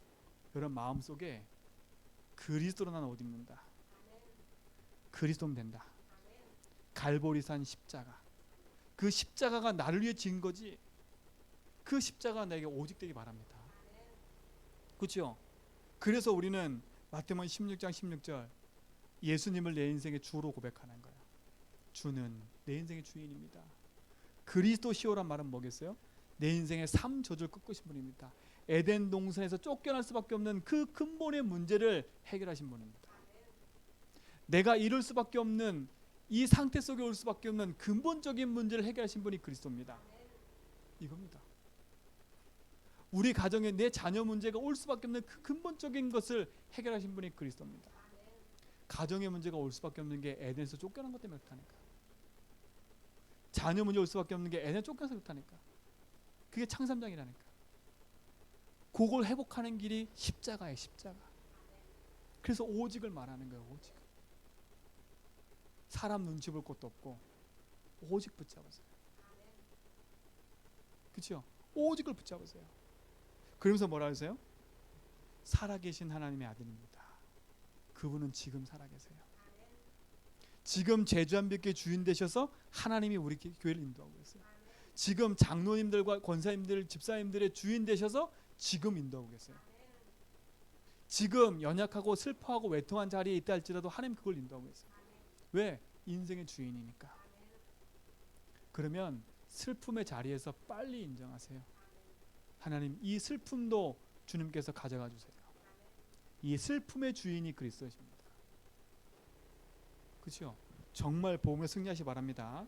여러분 마음속에 그리스도로 나는 옷 입는다. 그리스도면 된다. 갈보리산 십자가. 그 십자가가 나를 위해 지은 거지. 그 십자가가 내게 오직 되기 바랍니다. 그렇죠? 그래서 우리는 마태복음 16장 16절 예수님을 내 인생의 주로 고백하는 거예요. 주는 내 인생의 주인입니다. 그리스도시오란 말은 뭐겠어요? 내 인생의 삶 저주를 꺾으신 분입니다. 에덴 동산에서 쫓겨날 수밖에 없는 그 근본의 문제를 해결하신 분입니다. 내가 이룰 수밖에 없는 이 상태 속에 올 수밖에 없는 근본적인 문제를 해결하신 분이 그리스도입니다. 이겁니다. 우리 가정에 내 자녀 문제가 올 수밖에 없는 그 근본적인 것을 해결하신 분이 그리스도입니다. 가정의 문제가 올 수밖에 없는 게 에덴에서 쫓겨난 것 때문에 그렇다니까. 자녀 문제 올 수밖에 없는 게 에덴 쫓겨나서 그렇다니까. 그게 창삼장이라니까. 그걸 회복하는 길이 십자가예요. 십자가. 그래서 오직을 말하는 거예요. 오직. 사람 눈치 볼 것도 없고 오직 붙잡으세요. 그렇죠? 오직을 붙잡으세요. 그러면서 뭐라 하세요? 살아계신 하나님의 아들입니다. 그분은 지금 살아계세요. 지금 제주한빛교회 주인 되셔서 하나님이 우리 교회를 인도하고 계세요. 지금 장로님들과 권사님들, 집사님들의 주인 되셔서 지금 인도하고 계세요. 지금 연약하고 슬퍼하고 외통한 자리에 있다 할지라도 하나님 그걸 인도하고 계세요. 왜? 인생의 주인이니까. 그러면 슬픔의 자리에서 빨리 인정하세요. 하나님, 이 슬픔도 주님께서 가져가 주세요. 이 슬픔의 주인이 그리스도십니다. 그렇죠? 정말 복음에 승리하시 바랍니다.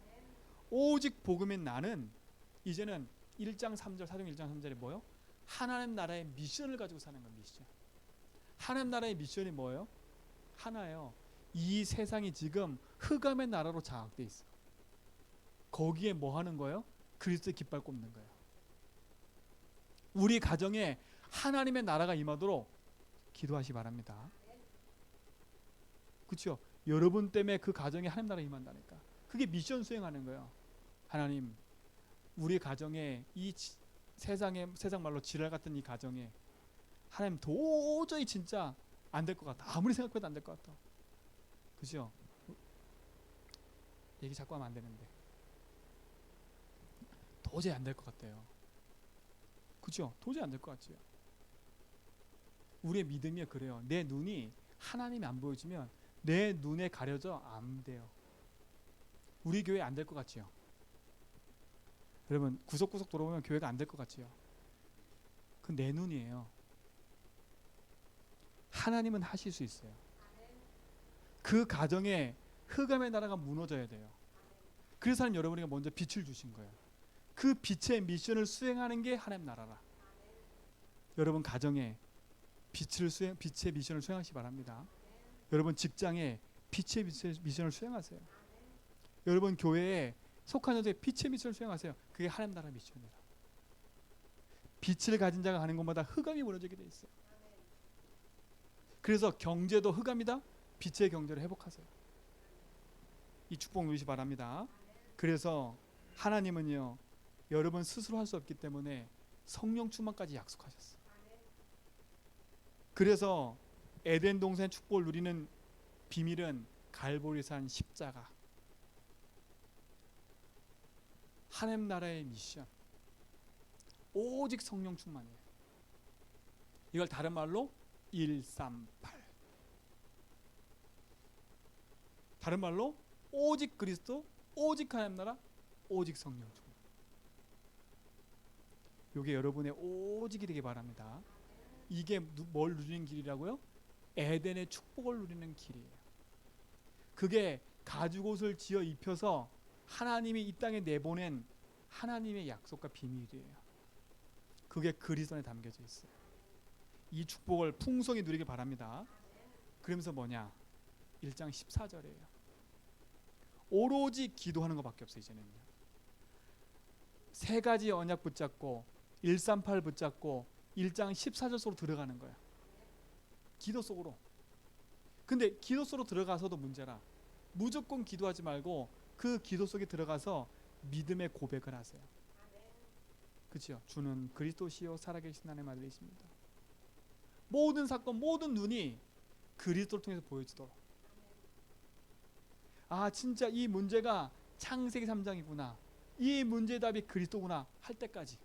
오직 복음인 나는 이제는 1장 3절 사도행 1장 3절에 뭐요? 하나님 나라의 미션을 가지고 사는 건 미션. 하나님 나라의 미션이 뭐예요? 하나예요. 이 세상이 지금 흑암의 나라로 장악돼 있어. 거기에 뭐 하는 거예요? 그리스도의 깃발 꼽는 거예요. 우리 가정에 하나님의 나라가 임하도록 기도하시 바랍니다. 그렇죠? 여러분 때문에 그 가정에 하나님 나라가 임한다니까. 그게 미션 수행하는 거예요. 하나님, 우리 가정에 이 세상 말로 지랄 같은 이 가정에 하나님 도저히 진짜 안 될 것 같아. 아무리 생각해도 안 될 것 같아. 그죠? 얘기 자꾸 하면 안 되는데 도저히 안 될 것 같아요. 그죠? 도저히 안 될 것 같지요. 우리의 믿음이 그래요. 내 눈이 하나님이 안 보여주면 내 눈에 가려져 안 돼요. 우리 교회 안 될 것 같지요. 여러분 구석구석 돌아보면 교회가 안 될 것 같지요. 그 내 눈이에요. 하나님은 하실 수 있어요. 그 가정에 흑암의 나라가 무너져야 돼요. 그래서 하나님 여러분에게 먼저 빛을 주신 거예요. 그 빛의 미션을 수행하는 게 하나님 나라라. 여러분 가정에 빛의 미션을 수행하시기 바랍니다. 여러분 직장에 빛의 미션을 수행하세요. 여러분 교회에 속한 자들의 빛의 미션을 수행하세요. 그게 하나님 나라 미션이라. 빛을 가진 자가 가는 곳마다 흑암이 무너지게 돼 있어요. 그래서 경제도 흑암이다. 빛의 경제를 회복하세요. 이 축복 누리시 바랍니다. 그래서 하나님은요, 여러분 스스로 할 수 없기 때문에 성령 충만까지 약속하셨어요. 그래서 에덴 동산의 축복을 누리는 비밀은 갈보리산 십자가, 하나님 나라의 미션, 오직 성령 충만이에요. 이걸 다른 말로 138. 다른 말로 오직 그리스도, 오직 하나님 나라, 오직 성령 충만. 이게 여러분의 오직이 되기 바랍니다. 이게 뭘 누리는 길이라고요? 에덴의 축복을 누리는 길이에요. 그게 가죽옷을 지어 입혀서 하나님이 이 땅에 내보낸 하나님의 약속과 비밀이에요. 그게 그리스도 안에 담겨져 있어요. 이 축복을 풍성히 누리길 바랍니다. 그러면서 뭐냐? 1장 14절이에요. 오로지 기도하는 것밖에 없어요. 이제는요. 세 가지 언약 붙잡고 138 붙잡고 1장 14절 속으로 들어가는 거야. 기도 속으로. 근데 기도 속으로 들어가서도 문제라. 무조건 기도하지 말고 그 기도 속에 들어가서 믿음의 고백을 하세요. 그렇죠? 주는 그리스도시요 살아계신 하나님의 아들이십니다. 모든 사건, 모든 눈이 그리스도를 통해서 보여지도록. 아, 진짜 이 문제가 창세기 3장이구나. 이 문제의 답이 그리스도구나 할 때까지.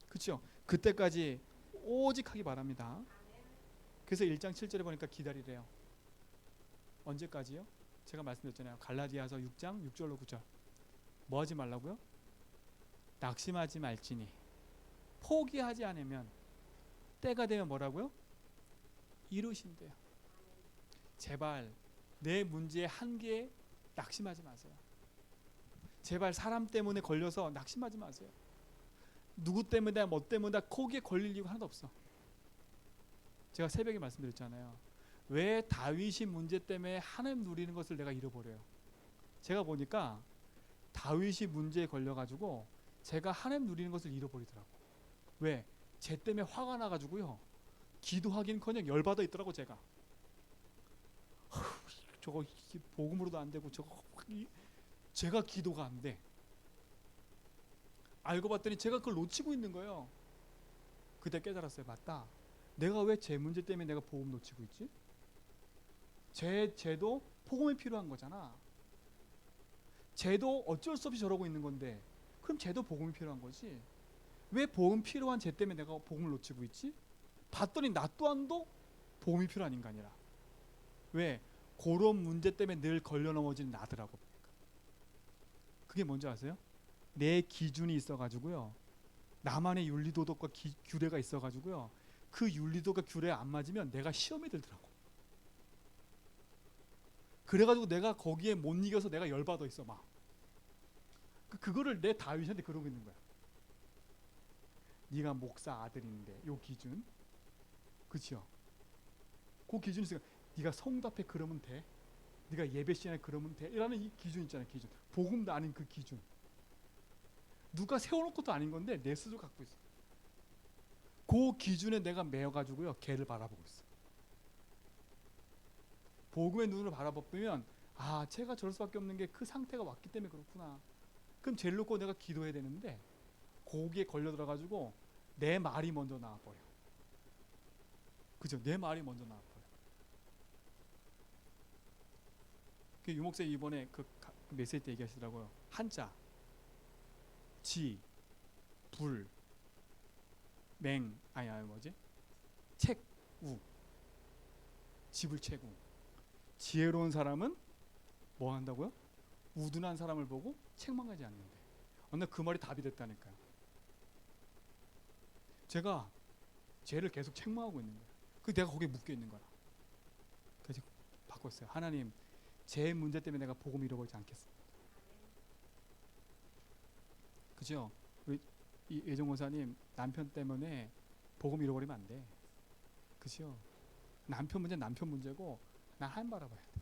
그렇죠? 그때까지 오직 하기 바랍니다. 그래서 1장 7절에 보니까 기다리래요. 언제까지요? 제가 말씀드렸잖아요. 갈라디아서 6장 6절로 9절. 뭐 하지 말라고요? 낙심하지 말지니 포기하지 않으면 때가 되면 뭐라고요? 이루신대요. 제발 내 문제의 한계에 낙심하지 마세요. 제발 사람 때문에 걸려서 낙심하지 마세요. 누구 때문에 뭐 때문에 거기에 걸릴 이유가 하나도 없어. 제가 새벽에 말씀드렸잖아요. 왜 다윗이 문제 때문에 하나님 누리는 것을 내가 잃어버려요. 제가 보니까 다윗이 문제에 걸려가지고 제가 하나님 누리는 것을 잃어버리더라고. 왜? 쟤 때문에 화가 나가지고요. 기도하기는커녕 열받아 있더라고 제가. 저거 복음으로도 안 되고 저거 제가 기도가 안 돼. 알고 봤더니 제가 그걸 놓치고 있는 거예요. 그때 깨달았어요. 맞다. 내가 왜 제 문제 때문에 내가 복음 놓치고 있지? 쟤도 복음이 필요한 거잖아. 쟤도 어쩔 수 없이 저러고 있는 건데 그럼 쟤도 복음이 필요한 거지. 왜 복음 필요한 쟤 때문에 내가 복음을 놓치고 있지? 봤더니 나 또한도 복음이 필요한 인간이라. 왜? 그런 문제 때문에 늘 걸려 넘어지는 나더라고. 그게 뭔지 아세요? 내 기준이 있어가지고요. 나만의 윤리도덕과 규례가 있어가지고요. 그 윤리도덕과 규례에 안 맞으면 내가 시험이 들더라고. 그래가지고 내가 거기에 못 이겨서 내가 열받아 있어 막. 그거를 내 다윗한테 그러고 있는 거야. 네가 목사 아들인데 요 기준, 그치요? 그 기준이 있으니까 네가 성도 앞에 그러면 돼. 네가 예배 시간에 그러면 돼. 이라는 이 기준 있잖아요. 기준. 복음도 아닌 그 기준. 누가 세워놓은 것도 아닌 건데 내 스스로 갖고 있어. 그 기준에 내가 매여가지고요. 걔를 바라보고 있어. 복음의 눈으로 바라보면 아, 쟤가 저럴 수밖에 없는 게 그 상태가 왔기 때문에 그렇구나. 그럼 쟤를 놓고 내가 기도해야 되는데 거기에 걸려들어가지고 내 말이 먼저 나와버려. 그죠? 내 말이 먼저 나와버려. 그 유목사님 이번에 그 메시지 때 얘기하시더라고요. 한자, 지, 불, 맹, 아니 뭐지? 책, 우. 집을 채고. 지혜로운 사람은 뭐 한다고요? 우둔한 사람을 보고 책망하지 않는데. 어느 날 그 말이 답이 됐다니까요. 제가 쟤를 계속 책망하고 있는 거예요. 그 내가 거기에 묶여 있는 거라. 그래서 바꿨어요. 하나님, 제 문제 때문에 내가 복음 잃어버리지 않겠습니다. 그죠? 이 예정 원사님 남편 때문에 복음 잃어버리면 안 돼. 그죠? 남편 문제는 남편 문제고 나 하나님 바라봐야 돼.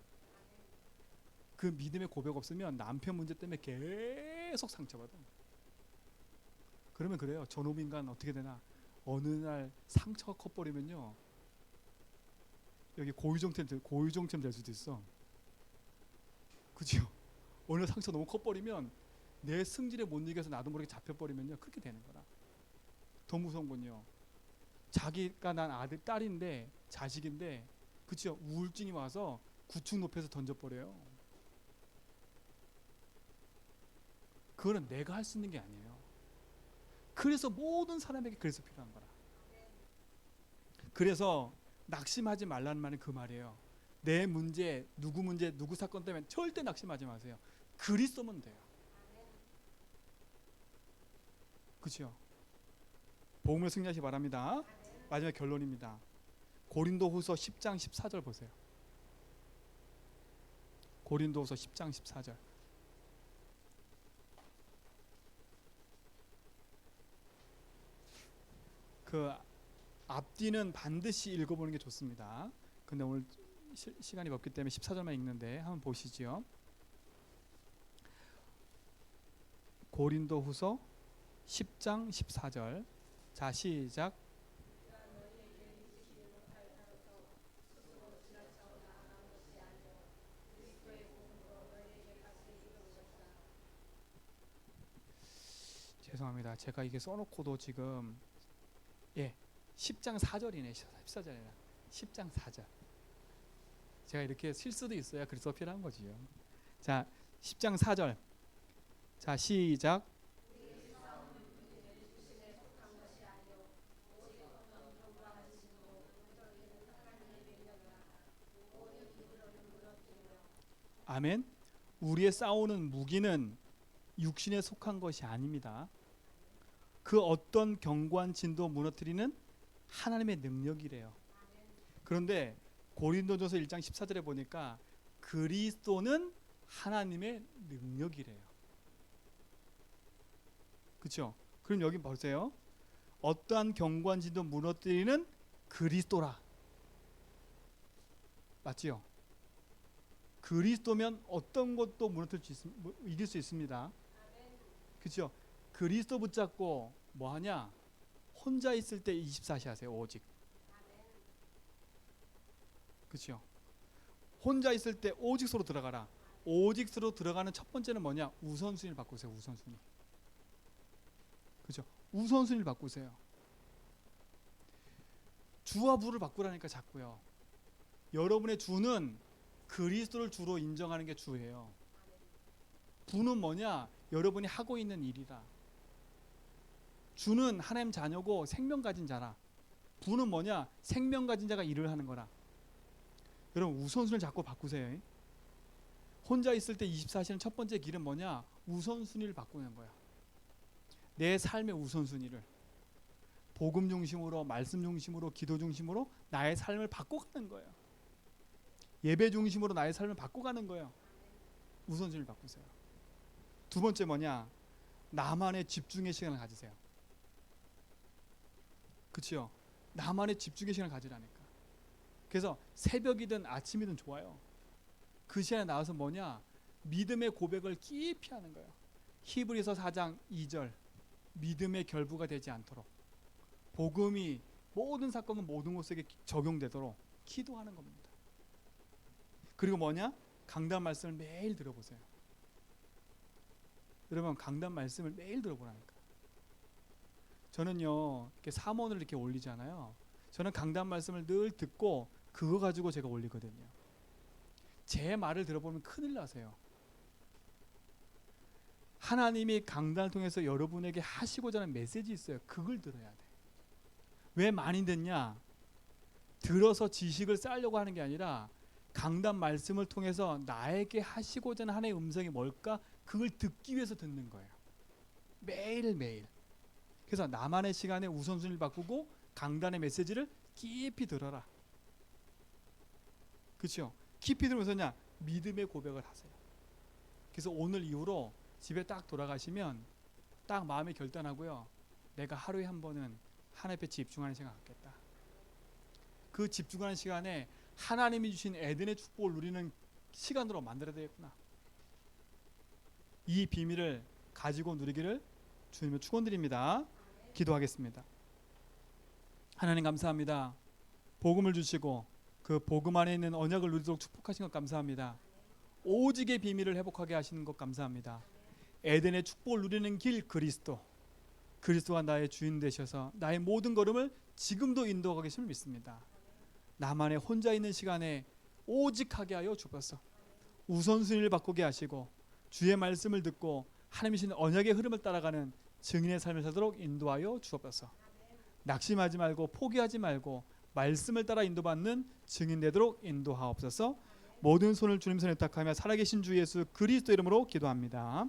그 믿음의 고백 없으면 남편 문제 때문에 계속 상처받아. 그러면 그래요. 저놈 인간 어떻게 되나? 어느 날 상처가 커버리면요. 여기 고유종처럼 될 수도 있어. 그죠? 어느 날 상처 너무 커버리면 내 승질에 못 이겨서 나도 모르게 잡혀버리면요. 그렇게 되는 거라. 더 무서운 건요. 자기가 난 아들, 딸인데 자식인데 그죠? 우울증이 와서 구축 높여서 던져버려요. 그거는 내가 할 수 있는 게 아니에요. 그래서 모든 사람에게 그래서 필요한 거라. 그래서 낙심하지 말라는 말은 그 말이에요. 내 문제, 누구 사건 때문에 절대 낙심하지 마세요. 그리스도면 돼요. 그렇죠? 복음을 승리하시기 바랍니다. 마지막 결론입니다. 고린도후서 10장 14절 보세요. 고린도후서 10장 14절. 그 앞뒤는 반드시 읽어보는 게 좋습니다. 근데 오늘 시간이 없기 때문에 14절만 읽는데 한번 보시죠. 고린도후서 10장 14절. 자, 시작. 죄송합니다. 제가 이게 써놓고도 지금 10장 4절이네. 14절이나 10장 4절. 제가 이렇게 실수도 있어야 그리스도 필요한 거지요. 자, 10장 4절. 자, 시작. 아멘. 우리의 싸우는 무기는 육신에 속한 것이 아닙니다. 그 어떤 견고한 진도 무너뜨리는 하나님의 능력이래요. 그런데 고린도전서 1장 14절에 보니까 그리스도는 하나님의 능력이래요. 그렇죠? 그럼 여기 보세요. 어떠한 견고한 진도 무너뜨리는 그리스도라. 맞지요? 그리스도면 어떤 것도 이길 수 있습니다. 그렇죠? 그리스도 붙잡고 뭐 하냐? 혼자 있을 때 24시 하세요. 오직. 그렇죠? 혼자 있을 때 오직으로 들어가라. 오직으로 들어가는 첫 번째는 뭐냐? 우선순위를 바꾸세요. 우선순위. 그렇죠? 우선순위를 바꾸세요. 주와 부를 바꾸라니까 자꾸요. 여러분의 주는 그리스도를 주로 인정하는 게 주예요. 부는 뭐냐? 여러분이 하고 있는 일이다. 주는 하나님 자녀고 생명 가진 자라. 부는 뭐냐? 생명 가진 자가 일을 하는 거라. 여러분 우선순위를 자꾸 바꾸세요. 혼자 있을 때 24시는 첫 번째 길은 뭐냐? 우선순위를 바꾸는 거야. 내 삶의 우선순위를 복음 중심으로, 말씀 중심으로, 기도 중심으로 나의 삶을 바꿔가는 거예요. 예배 중심으로 나의 삶을 바꿔가는 거예요. 우선순위를 바꾸세요. 두 번째 뭐냐? 나만의 집중의 시간을 가지세요. 그렇죠? 나만의 집중의 시간을 가지라니까. 그래서 새벽이든 아침이든 좋아요. 그 시간에 나와서 뭐냐? 믿음의 고백을 깊이 하는 거예요. 히브리서 4장 2절 믿음의 결부가 되지 않도록 복음이 모든 사건은 모든 곳에 적용되도록 기도하는 겁니다. 그리고 뭐냐? 강단 말씀을 매일 들어보세요. 여러분 강단 말씀을 매일 들어보라니까. 저는요 이렇게 사mon을 이렇게 올리잖아요. 저는 강단 말씀을 늘 듣고 그거 가지고 제가 올리거든요. 제 말을 들어보면 큰일 나세요. 하나님이 강단을 통해서 여러분에게 하시고자 하는 메시지 있어요. 그걸 들어야 돼. 왜 많이 듣냐? 들어서 지식을 쌓으려고 하는 게 아니라 강단 말씀을 통해서 나에게 하시고자 하는 하나님의 음성이 뭘까? 그걸 듣기 위해서 듣는 거예요. 매일매일. 그래서 나만의 시간에 우선순위를 바꾸고 강단의 메시지를 깊이 들어라. 그렇죠? 깊이 들으면서냐? 믿음의 고백을 하세요. 그래서 오늘 이후로 집에 딱 돌아가시면 딱 마음에 결단하고요. 내가 하루에 한 번은 하나님 앞에 집중하는 시간 갖겠다. 그 집중하는 시간에 하나님이 주신 에덴의 축복을 누리는 시간으로 만들어야 되겠구나. 이 비밀을 가지고 누리기를 주님을 축원드립니다. 기도하겠습니다. 하나님 감사합니다. 복음을 주시고 그 복음 안에 있는 언약을 누리도록 축복하신 것 감사합니다. 오직의 비밀을 회복하게 하시는 것 감사합니다. 에덴의 축복을 누리는 길 그리스도가 나의 주인 되셔서 나의 모든 걸음을 지금도 인도하고 계심을 믿습니다. 나만의 혼자 있는 시간에 오직하게 하여 주옵소서. 우선순위를 바꾸게 하시고 주의 말씀을 듣고 하나님이 주신 언약의 흐름을 따라가는 증인의 삶을 살도록 인도하여 주옵소서. 낙심하지 말고 포기하지 말고 말씀을 따라 인도받는 증인 되도록 인도하옵소서. 모든 손을 주님 손에 탁하며 살아계신 주 예수 그리스도 이름으로 기도합니다.